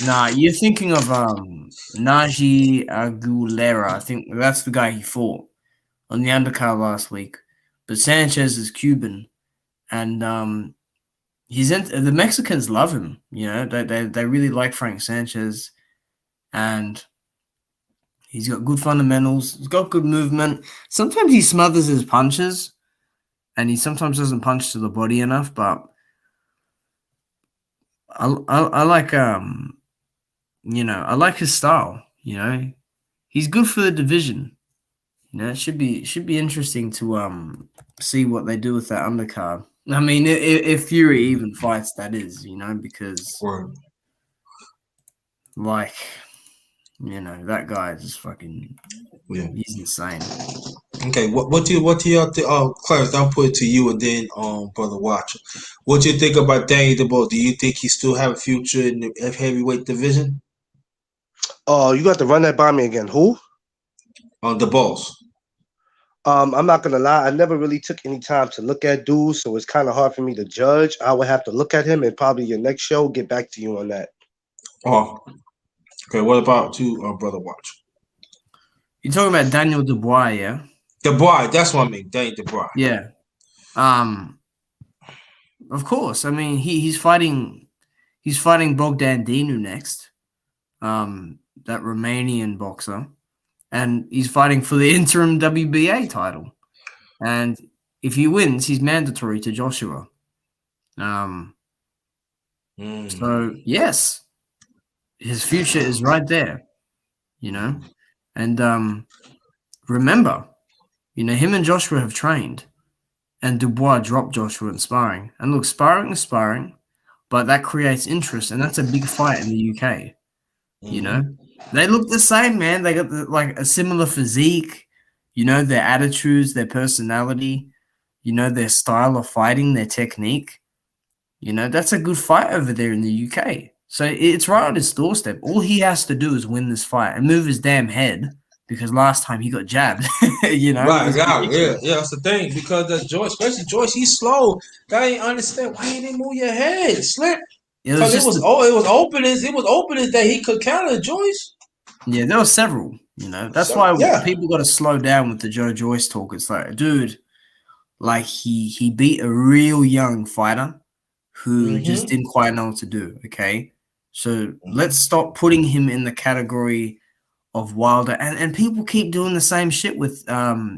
Nah, you're thinking of Naji Aguilera. I think that's the guy he fought on the undercard last week. But Sanchez is Cuban, and the Mexicans love him. You know, they really like Frank Sanchez, and he's got good fundamentals. He's got good movement. Sometimes he smothers his punches, and he sometimes doesn't punch to the body enough. But I like you know, I like his style. You know, he's good for the division. You know, it should be interesting to see what they do with that undercard. I mean, if Fury even fights, that is, you know, because like, you know, that guy is just fucking, he's insane. Okay, what do y'all think? Clarence, I'll put it to you and then Brother Watcher. What do you think about Daniel DeBoer? Do you think he still have a future in the heavyweight division? Oh, you got to run that by me again. Who? On the balls. I'm not gonna lie, I never really took any time to look at dudes, so it's kind of hard for me to judge. I would have to look at him and probably your next show get back to you on that. Oh, okay. What about you, Brother Watcher? You're talking about Daniel Dubois, yeah? Dubois, that's what I mean. Daniel Dubois. Yeah. Of course. I mean, he's fighting Bogdan Dinu next. That Romanian boxer. And he's fighting for the interim WBA title. And if he wins, he's mandatory to Joshua. So yes, his future is right there, you know. And remember, you know, him and Joshua have trained, and Dubois dropped Joshua in sparring. And look, sparring is sparring, but that creates interest, and that's a big fight in the UK. You know, they look the same, man. They got like a similar physique, you know, their attitudes, their personality, you know, their style of fighting, their technique. You know, that's a good fight over there in the UK. So it's right on his doorstep. All he has to do is win this fight and move his damn head, because last time he got jabbed. You know, right? Yeah. That's the thing, because Joyce, especially Joyce, he's slow. I ain't understand why he didn't move your head, Slip. Because it was openings. It was openings that he could counter Joyce. Yeah, there were several. You know, that's why people got to slow down with the Joe Joyce talk. It's like, dude, like he beat a real young fighter who just didn't quite know what to do. Okay, so let's stop putting him in the category of Wilder. And people keep doing the same shit with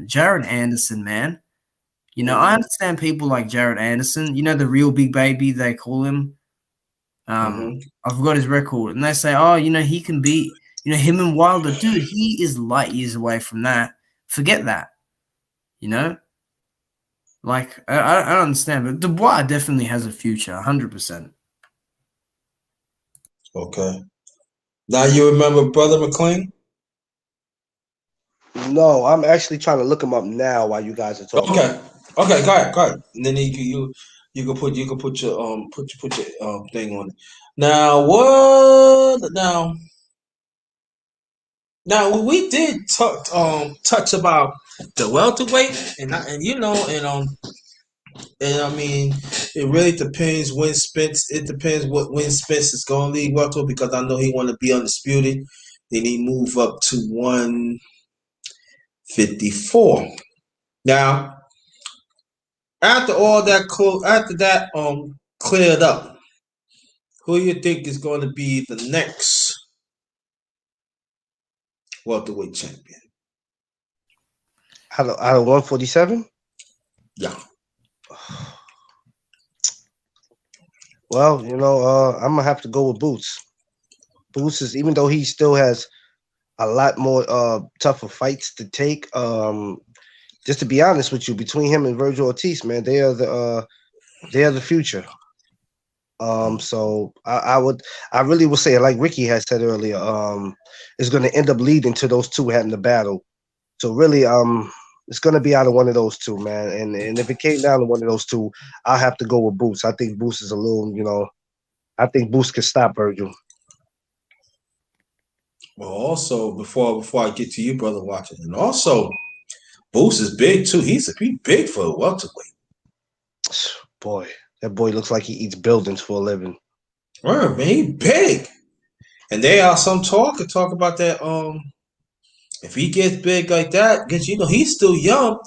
Jared Anderson, man. You know, I understand people like Jared Anderson. You know, the real big baby, they call him. I forgot his record, and they say, oh, you know, he can beat, you know, him and Wilder. Dude, he is light years away from that. Forget that. You know, like I don't understand, but Dubois definitely has a future, 100%. Okay. Now you remember Brother McLean? No, I'm actually trying to look him up now while you guys are talking. Okay, go ahead. And then you can put your thing on it. Now what? Now we did touch about the welterweight, and you know, and I mean, it really depends when Spence. It depends when Spence is going to leave welterweight, because I know he want to be undisputed. Then he move up to 154. Now, after all that, cleared up, who you think is going to be the next welterweight champion? Out of 147? Yeah. Well, you know, I'm gonna have to go with Boots. Boots is, even though he still has a lot more tougher fights to take. Just to be honest with you, between him and Virgil Ortiz, man, they are the future. So I really would say, like Ricky had said earlier, it's going to end up leading to those two having the battle. So really, it's going to be out of one of those two, man. And if it came down to one of those two, I'll have to go with Boots. I think Boots is a little, you know, I think Boots can stop Virgil. Well, also before I get to you, brother, watching, and also Boots is big too. He's big for a welterweight. Boy, that boy looks like he eats buildings for a living. Right, man, he big. And there are some talk about that. If he gets big like that, because you know he's still young,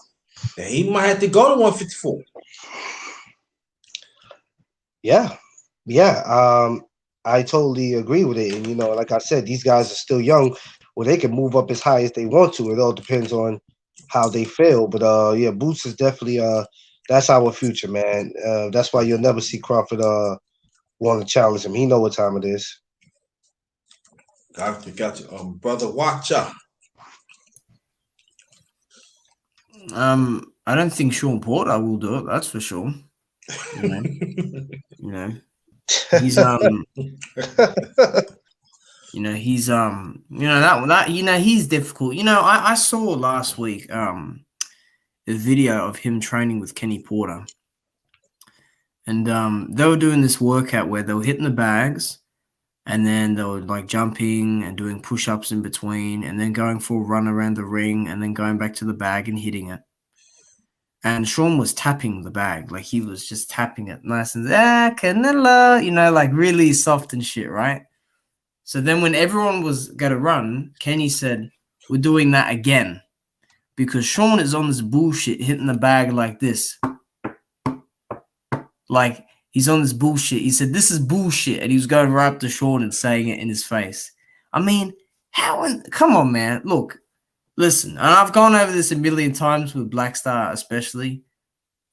then he might have to go to 154. Yeah. I totally agree with it. And you know, like I said, these guys are still young, where they can move up as high as they want to. It all depends on how they feel. But yeah, Boots is definitely that's our future, man. That's why you'll never see Crawford want to challenge him. He know what time it is. Got you. Brother Watcher. I don't think Sean Porter will do it. That's for sure. You know, he's he's difficult. You know, I saw last week a video of him training with Kenny Porter, and they were doing this workout where they were hitting the bags, and then they were like jumping and doing push-ups in between, and then going for a run around the ring, and then going back to the bag and hitting it. And Sean was tapping the bag, like he was just tapping it nice and Canelo, you know, like really soft and shit, right? So then when everyone was going to run, Kenny said, we're doing that again because Sean is on this bullshit, hitting the bag like this. Like, he's on this bullshit. He said, this is bullshit. And he was going right up to Sean and saying it in his face. I mean, come on, man. Look, listen, and I've gone over this a million times with Black Star especially.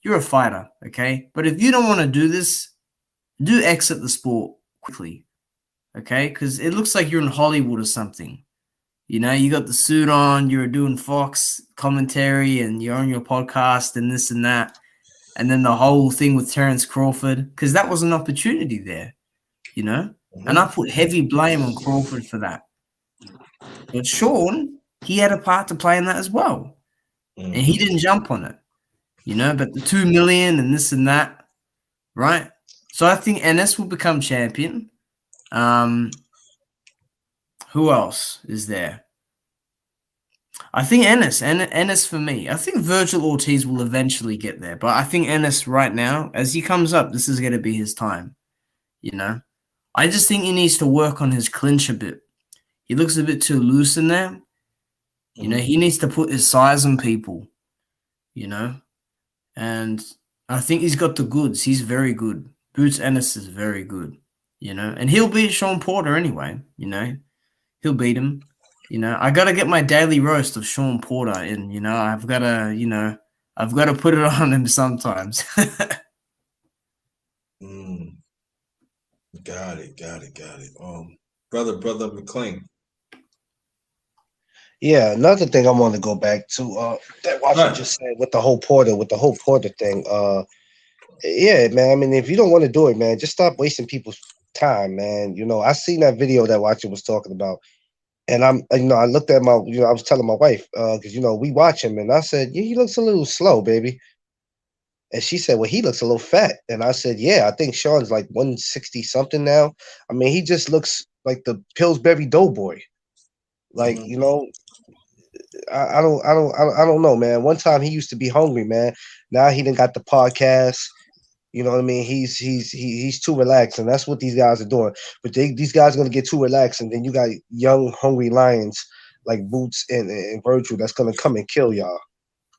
You're a fighter, okay? But if you don't want to do this, do exit the sport quickly, okay? Because it looks like you're in Hollywood or something. You know, you got the suit on, you're doing Fox commentary, and you're on your podcast and this and that. And then the whole thing with Terence Crawford, because that was an opportunity there, you know? And I put heavy blame on Crawford for that. But Sean, he had a part to play in that as well. And he didn't jump on it, you know? But the 2 million and this and that, right? So I think Ennis will become champion. Who else is there? I think Ennis for me. I think Virgil Ortiz will eventually get there, but I think Ennis right now, as he comes up, this is going to be his time. You know, I just think he needs to work on his clinch a bit. He looks a bit too loose in there. You know, he needs to put his size on people. You know, and I think he's got the goods. He's very good. Boots Ennis is very good. You know, and he'll beat Sean Porter anyway. You know, he'll beat him. You know, I got to get my daily roast of Sean Porter in, you know, I've got to put it on him sometimes. Got it. Brother McLean. Yeah, another thing I want to go back to, that Watson just said with the whole Porter thing. Yeah, man, I mean, if you don't want to do it, man, just stop wasting people's time, man. You know, I seen that video that Watson was talking about. And I looked at I was telling my wife, because, we watch him, and I said, yeah, he looks a little slow, baby. And she said, well, he looks a little fat. And I said, yeah, I think Sean's like 160 something now. I mean, he just looks like the Pillsbury Doughboy. Like, I don't know, man. One time he used to be hungry, man. Now he done got the podcast. You know what I mean? He's too relaxed, and that's what these guys are doing. But these guys are gonna get too relaxed, and then you got young, hungry lions like Boots and Virgil that's gonna come and kill y'all.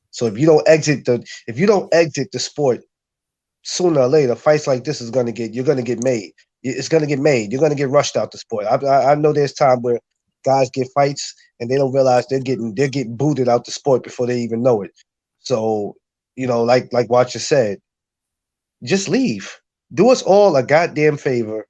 So if you don't exit the sport, sooner or later, fights like this you're gonna get made. It's gonna get made. You're gonna get rushed out the sport. I know there's time where guys get fights and they don't realize they're getting booted out the sport before they even know it. So like Watcher said. Just leave. Do us all a goddamn favor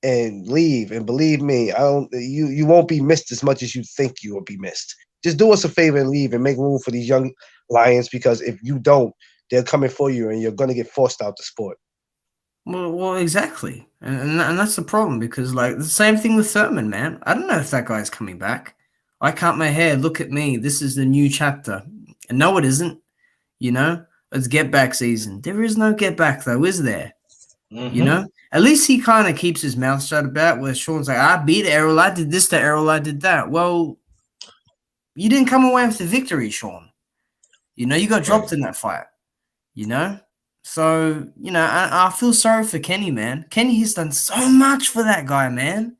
and leave. And believe me, you won't be missed as much as you think you will be missed. Just do us a favor and leave and make room for these young lions, because if you don't, they're coming for you and you're going to get forced out the sport. Well, exactly. And that's the problem, because like the same thing with Thurman, man. I don't know if that guy's coming back. I cut my hair. Look at me. This is the new chapter. And no, it isn't. You know? It's get back season. There is no get back though, is there? You know? At least he kind of keeps his mouth shut about where Sean's like, I beat Errol, I did this to Errol, I did that. Well, you didn't come away with the victory, Sean. You know, you got dropped in that fight. You know? So, I feel sorry for Kenny, man. Kenny has done so much for that guy, man.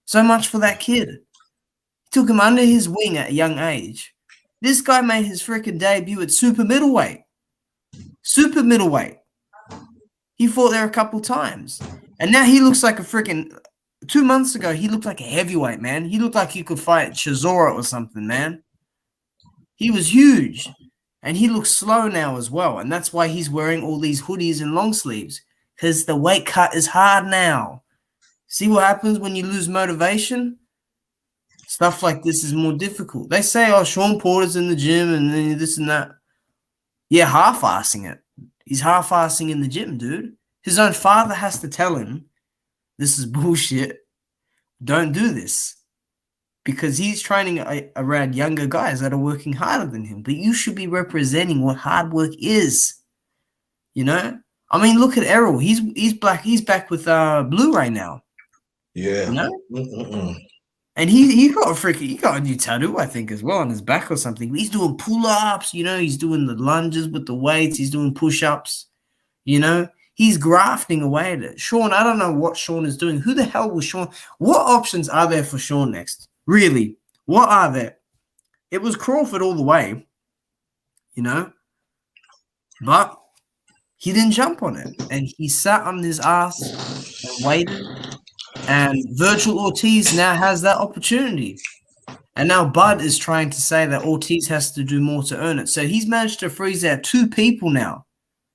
So much for that kid. He took him under his wing at a young age. This guy made his freaking debut at super middleweight. Super middleweight. He fought there a couple times. And now he looks like a freaking 2 months ago, he looked like a heavyweight, man. He looked like he could fight Chisora or something, man. He was huge. And he looks slow now as well. And that's why he's wearing all these hoodies and long sleeves. Because the weight cut is hard now. See what happens when you lose motivation? Stuff like this is more difficult. They say, oh, Sean Porter's in the gym and then this and that. Yeah, half-assing it. He's half-assing in the gym, dude. His own father has to tell him, this is bullshit. Don't do this. Because he's training around younger guys that are working harder than him. But you should be representing what hard work is. You know? I mean, look at Errol. He's black. He's back with Blu-ray now. Yeah. You know? And he got a new tattoo, I think, as well on his back or something. He's doing pull-ups, he's doing the lunges with the weights, he's doing push-ups, he's grafting away at it. Sean, I don't know what Sean is doing. Who the hell was Sean? What options are there for Sean next? Really? What are there? It was Crawford all the way, you know, but he didn't jump on it, and he sat on his ass and waited. And Virgil Ortiz now has that opportunity. And now Bud is trying to say that Ortiz has to do more to earn it. So he's managed to freeze out 2 people now.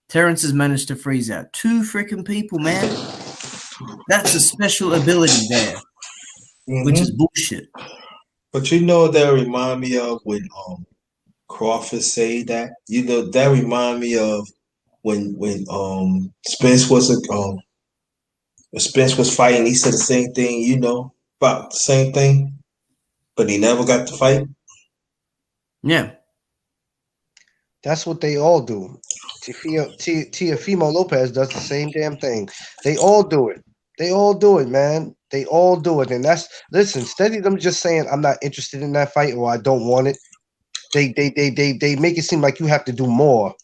Terrence has managed to freeze out 2 freaking people, man. That's a special ability there, which is bullshit. But you know what that remind me of when Crawford say that? You know, that remind me of when Spence was when Spence was fighting, he said the same thing, you know, about the same thing, but he never got to fight. Yeah. That's what they all do. Teofimo Lopez does the same damn thing. They all do it. They all do it, man. They all do it. And listen, steady them just saying I'm not interested in that fight or I don't want it. They make it seem like you have to do more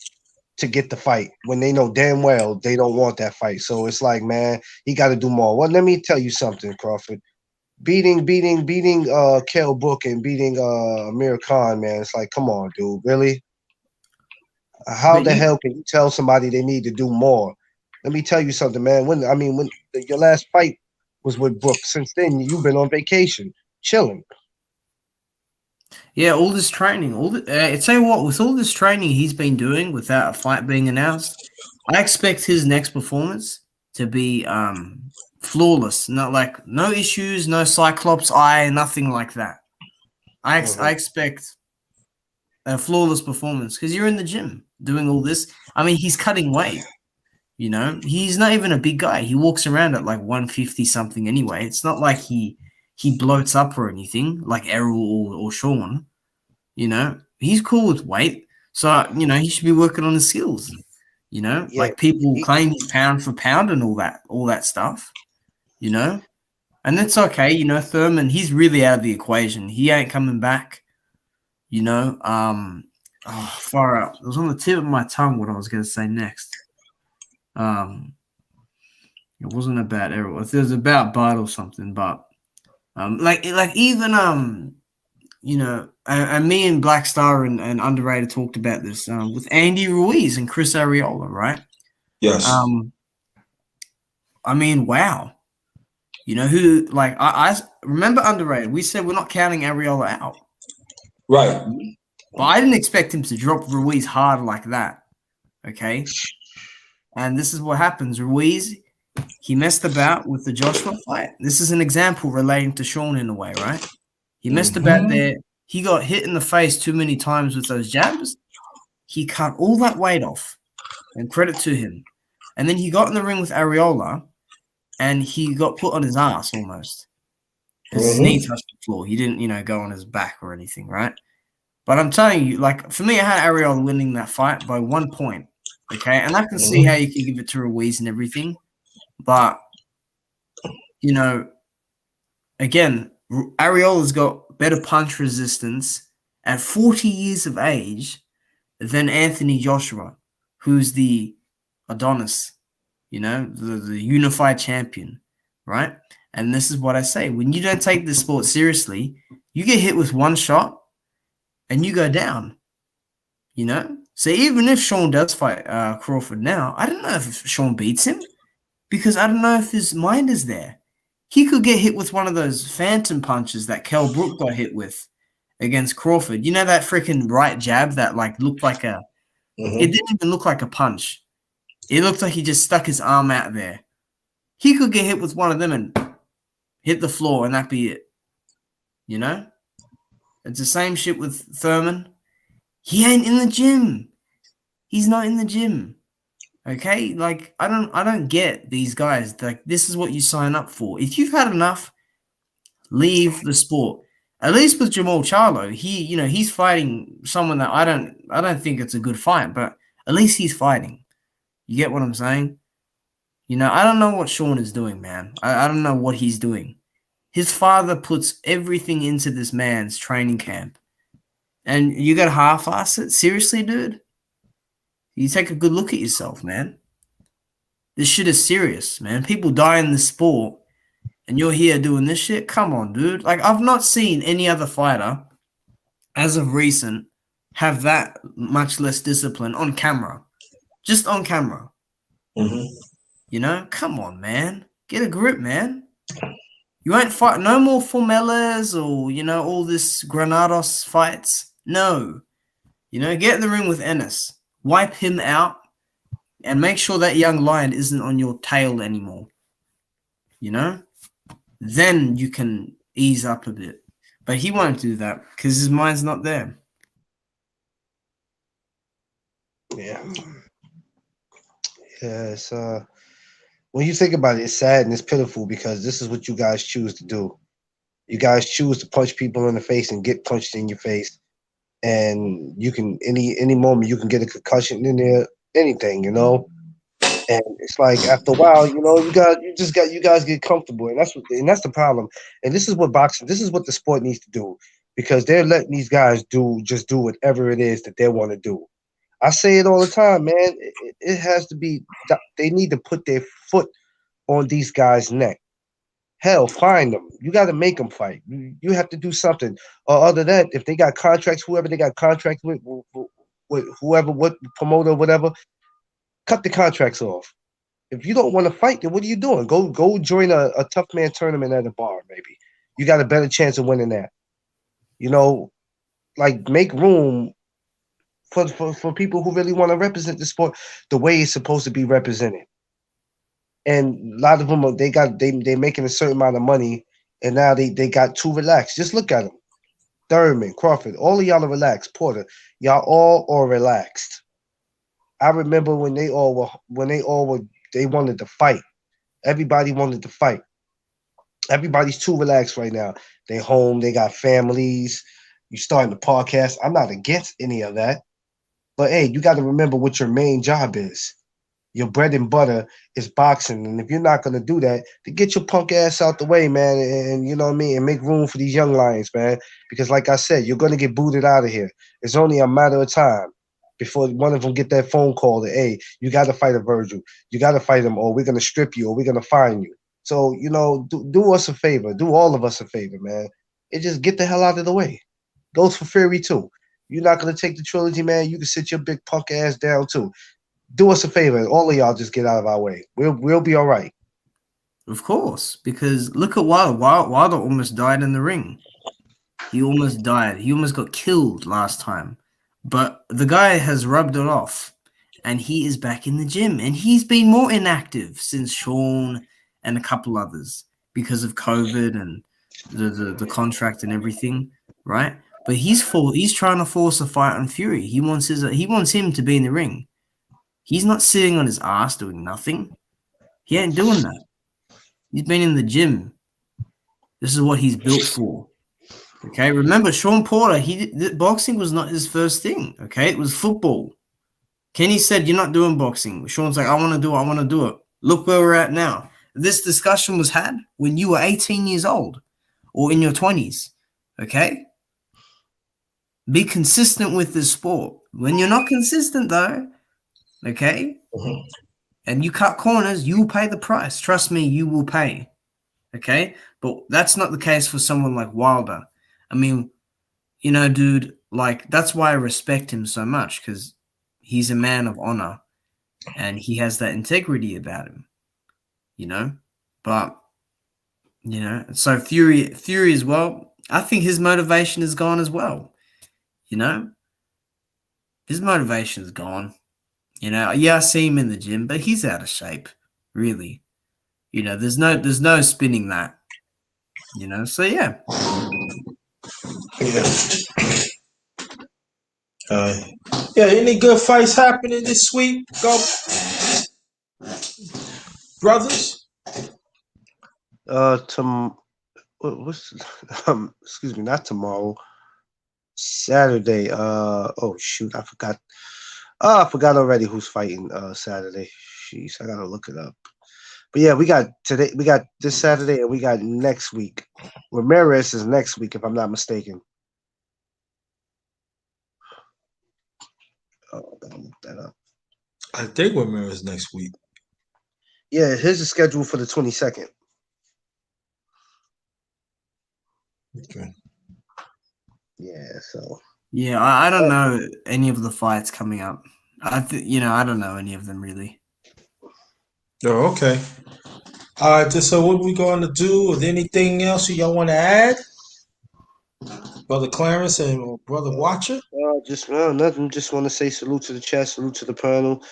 to get the fight when they know damn well they don't want that fight. So it's like, man, he got to do more. Well, let me tell you something, Crawford. Beating Kell Brook and beating Amir Khan, man. It's like, come on, dude, really? How the hell can you tell somebody they need to do more? Let me tell you something, man. When your last fight was with Brook, since then you've been on vacation, chilling. Yeah, all this training, tell you what, with all this training he's been doing without a fight being announced, I expect his next performance to be flawless. Not like no issues, no Cyclops eye, nothing like that. I expect a flawless performance because you're in the gym doing all this. I mean, he's cutting weight. You know, he's not even a big guy. He walks around at like 150 something anyway. It's not like he bloats up or anything like Errol or Sean. You know, he's cool with weight. So, you know, he should be working on his skills. You know, like people claim he's pound for pound and all that stuff. You know, and it's okay. You know, Thurman, he's really out of the equation. He ain't coming back. You know, far out. It was on the tip of my tongue what I was going to say next. It wasn't about Errol. It was about Bart or something, but like even you know, and me and Black Star and Underrated talked about this with Andy Ruiz and Chris Arreola, right? Yes. I mean, wow. You know who? Like I remember Underrated. We said we're not counting Arreola out, right? But I didn't expect him to drop Ruiz hard like that. Okay. And this is what happens. Ruiz, he messed about with the Joshua fight. This is an example relating to Sean in a way, right? He messed about there. He got hit in the face too many times with those jabs. He cut all that weight off, and credit to him. And then he got in the ring with Arreola, and he got put on his ass almost. His knee touched the floor. He didn't, you know, go on his back or anything, right? But I'm telling you, like, for me, I had Arreola winning that fight by 1 point. Okay, and I can see how you can give it to Ruiz and everything, but you know, again, Areola's got better punch resistance at 40 years of age than Anthony Joshua, who's the Adonis, you know, the unified champion, right? And this is what I say: when you don't take the sport seriously, you get hit with one shot and you go down, you know. So even if Sean does fight Crawford now, I don't know if Sean beats him because I don't know if his mind is there. He could get hit with one of those phantom punches that Kell Brook got hit with against Crawford. You know that freaking right jab that like looked like a it didn't even look like a punch. It looked like he just stuck his arm out there. He could get hit with one of them and hit the floor and that'd be it. You know? It's the same shit with Thurman. He ain't in the gym. He's not in the gym. Okay? Like, I don't get these guys. Like, this is what you sign up for. If you've had enough, leave the sport. At least with Jamal Charlo, he's fighting someone that I don't think it's a good fight, but at least he's fighting. You get what I'm saying? You know, I don't know what Sean is doing, man. I don't know what he's doing. His father puts everything into this man's training camp. And you got to half-ass it? Seriously, dude? You take a good look at yourself, man. This shit is serious, man. People die in this sport, and you're here doing this shit? Come on, dude. Like, I've not seen any other fighter as of recent, have that much less discipline on camera. Just on camera. Mm-hmm. You know? Come on, man. Get a grip, man. You won't fight no more Formelas or, you know, all this Granados fights. No. You know, get in the ring with Ennis. Wipe him out and make sure that young lion isn't on your tail anymore. You know? Then you can ease up a bit. But he won't do that because his mind's not there. Yeah. Yeah, it's when you think about it, it's sad and it's pitiful because this is what you guys choose to do. You guys choose to punch people in the face and get punched in your face, and you can any moment you can get a concussion in there, anything, you know. And it's like after a while, you know, you guys get comfortable, and that's the problem. And this is what the sport needs to do, because they're letting these guys do whatever it is that they want to do. I say it all the time, man. It has to be. They need to put their foot on these guys' neck. Hell, find them. You got to make them fight. You have to do something. Or other than that, if they got contracts, whoever they got contracts with whoever, what promoter, whatever, cut the contracts off. If you don't want to fight, then what are you doing? Go join a tough man tournament at a bar, maybe. You got a better chance of winning that. You know, like make room for people who really want to represent the sport the way it's supposed to be represented. And a lot of them they making a certain amount of money, and now they got too relaxed. Just look at them. Thurman, Crawford, all of y'all are relaxed. Porter, y'all all are relaxed. I remember when they wanted to fight. Everybody wanted to fight. Everybody's too relaxed right now. They home, they got families. You starting the podcast. I'm not against any of that. But hey, you got to remember what your main job is. Your bread and butter is boxing. And if you're not going to do that, then get your punk ass out the way, man. And you know what I mean? And make room for these young lions, man. Because like I said, you're going to get booted out of here. It's only a matter of time before one of them get that phone call that, hey, you got to fight a Virgil. You got to fight him, or we're going to strip you, or we're going to fine you. So, you know, do us a favor. Do all of us a favor, man. And just get the hell out of the way. Goes for Fury, too. You're not going to take the trilogy, man. You can sit your big punk ass down, too. Do us a favor. All of y'all just get out of our way. We'll be all right. Of course, because look at Wilder. Wilder almost died in the ring. He almost died. He almost got killed last time. But the guy has rubbed it off, and he is back in the gym. And he's been more inactive since Sean and a couple others because of COVID and the contract and everything, right? But he's trying to force a fight on Fury. He wants him to be in the ring. He's not sitting on his ass doing nothing. He ain't doing that. He's been in the gym. This is what he's built for. Okay, remember Sean Porter, boxing was not his first thing. Okay, it was football. Kenny said, you're not doing boxing. Sean's like, I want to do it. Look where we're at now. This discussion was had when you were 18 years old or in your 20s. Okay? Be consistent with this sport. When you're not consistent, though, okay, and you cut corners, you will pay the price. Trust me, you will pay. Okay? But that's not the case for someone like Wilder. I mean, you know, dude, like, that's why I respect him so much, because he's a man of honor and he has that integrity about him, you know? But, you know, so Fury as well, I think his motivation is gone as well, you know? His motivation is gone. You know, yeah, I see him in the gym, but he's out of shape, really. You know, there's no spinning that. You know, so yeah. Yeah. Yeah, any good fights happening this week? Go, brothers. What's excuse me, not tomorrow. Saturday. Oh shoot, I forgot. Oh, I forgot already who's fighting Saturday. Jeez, I gotta look it up. But yeah, we got this Saturday and we got next week. Ramirez is next week, if I'm not mistaken. Oh, I gotta look that up. I think Ramirez next week. Yeah, his is scheduled for the 22nd. Okay. Yeah, so yeah, I don't know any of the fights coming up. I don't know any of them really. Oh, okay. All right. So what we going to do? Is there anything else y'all want to add, Brother Clarence and Brother Watcher? just nothing. Just want to say salute to the chat, salute to the panel.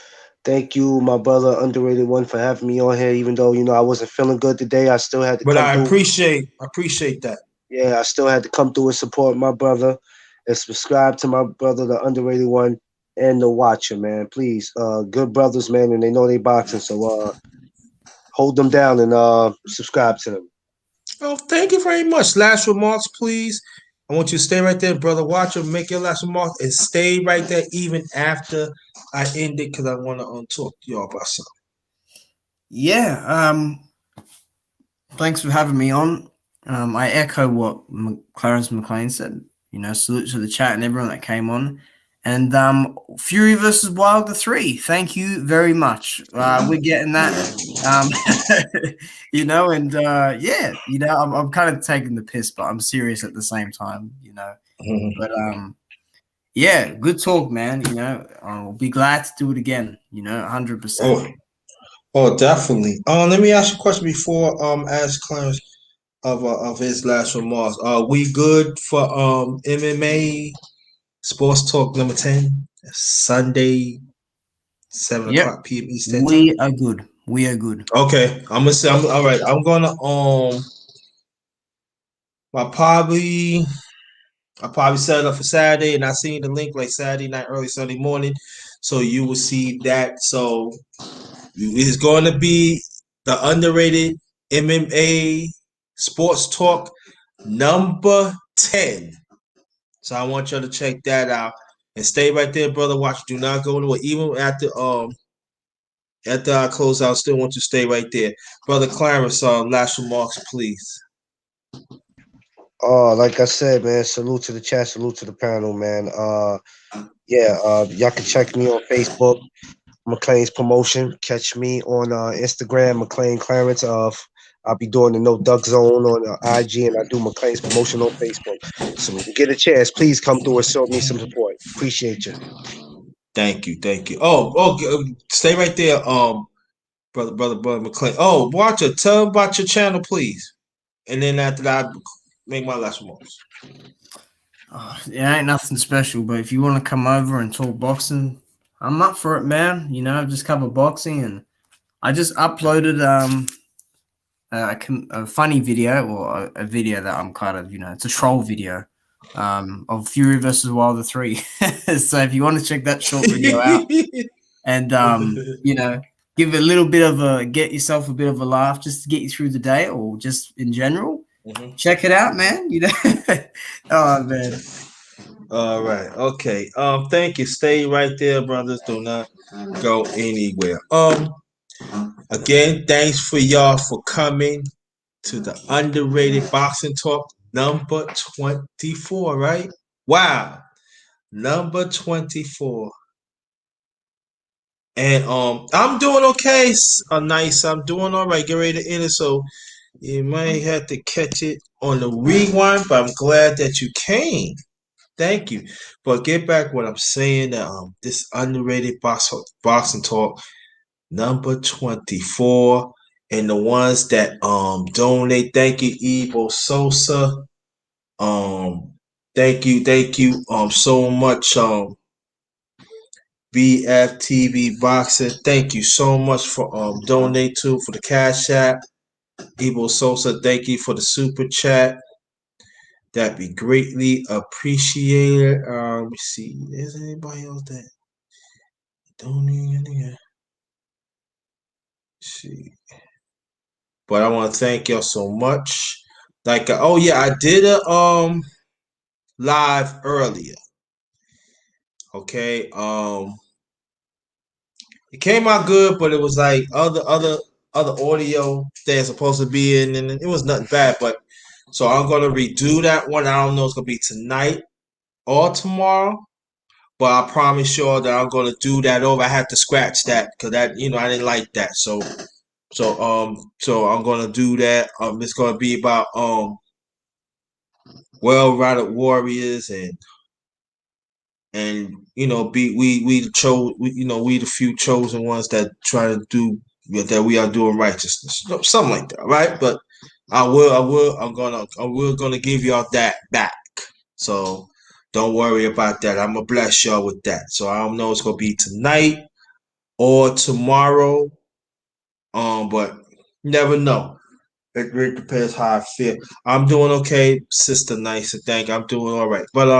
Thank you, my brother, underrated one, for having me on here. Even though I wasn't feeling good today, I still had to But come I through. appreciate that. Yeah, I still had to come through and support my brother and subscribe to my brother, the underrated one, and the Watcher, man. Please, good brothers, man, and they know they boxing, so hold them down and subscribe to them. Oh, thank you very much. Last remarks, please. I want you to stay right there, Brother Watcher. Make your last remarks and stay right there even after I end it because I want to talk to y'all about something. Yeah. Thanks for having me on. I echo what Clarence McLean said. Salute to the chat and everyone that came on. And Fury versus Wilder 3. Thank you very much. We're getting that. I'm kind of taking the piss, but I'm serious at the same time. But yeah, good talk, man. I'll be glad to do it again. 100%. Oh, definitely. Let me ask you a question before ask Clarence of his last remarks. Are we good for MMA Sports Talk number 10? Sunday, 7 o'clock p.m. Eastern time. We are good. We are good. Okay. I'm gonna say all right. I'm gonna I probably set it up for Saturday, and I seen the link like Saturday night, early Sunday morning. So you will see that. So it's going to be the underrated MMA sports talk number 10. So I want y'all to check that out and stay right there, brother. Watch. Do not go anywhere. Even after I close out, I still want you to stay right there, brother Clarence. Last remarks, please. Like I said, man, salute to the chat, salute to the panel, man. Y'all can check me on Facebook, McLean's Promotion. Catch me on Instagram, McLean Clarence. I'll be doing the No Duck Zone on IG, and I do McLean's Promotion on Facebook. So when you get a chance, please come through and show me some support. Appreciate you. Thank you. Stay right there, brother McLean. Oh, Watcher, tell about your channel, please. And then after that, I make my last remarks. It ain't nothing special, but if you want to come over and talk boxing, I'm up for it, man. I've just covered boxing, and I just uploaded a funny video, or a video that I'm kind of, it's a troll video of Fury versus Wilder 3. So if you want to check that short video out and give it a little bit of get yourself a bit of a laugh just to get you through the day, or just in general, check it out, man. Oh man. All right. Okay. Thank you. Stay right there, brothers. Do not go anywhere. Again, thanks for y'all for coming to the underrated boxing talk number 24, right? Wow. Number 24. And I'm doing okay. I'm doing all right. Get ready to end it. So you might have to catch it on the rewind, but I'm glad that you came. Thank you. But get back what I'm saying. This underrated boxing talk number 24, and the ones that donate. Thank you, Evo Sosa. Thank you so much. BFTV Boxer. Thank you so much for donate to for the Cash App. Evo Sosa, thank you for the super chat. That'd be greatly appreciated. Let me see. Is anybody else that don't need see? But I want to thank y'all so much. Like, oh yeah, I did a live earlier. Okay, it came out good, but it was like other audio that's supposed to be in, and it was nothing bad. But so I'm gonna redo that one. I don't know if it's gonna be tonight or tomorrow. But I promise y'all that I'm gonna do that over. I had to scratch that because that I didn't like that. So I'm gonna do that. It's gonna be about well-rounded warriors, and be we the we the few chosen ones that try to do that we are doing righteousness, something like that, right? But we're gonna give y'all that back. So don't worry about that. I'm gonna bless y'all with that. So I don't know it's gonna be tonight or tomorrow. But never know. It really depends how I feel. I'm doing okay, Sister Nice. Thank you. I'm doing all right. But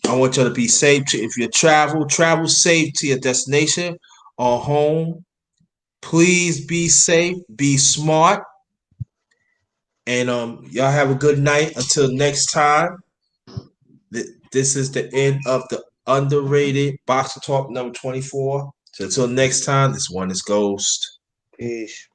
I want you to be safe. If you travel safe to your destination or home. Please be safe. Be smart. And y'all have a good night. Until next time. This is the end of the underrated Boxer Talk number 24. So until next time, this one is Ghost. Peace.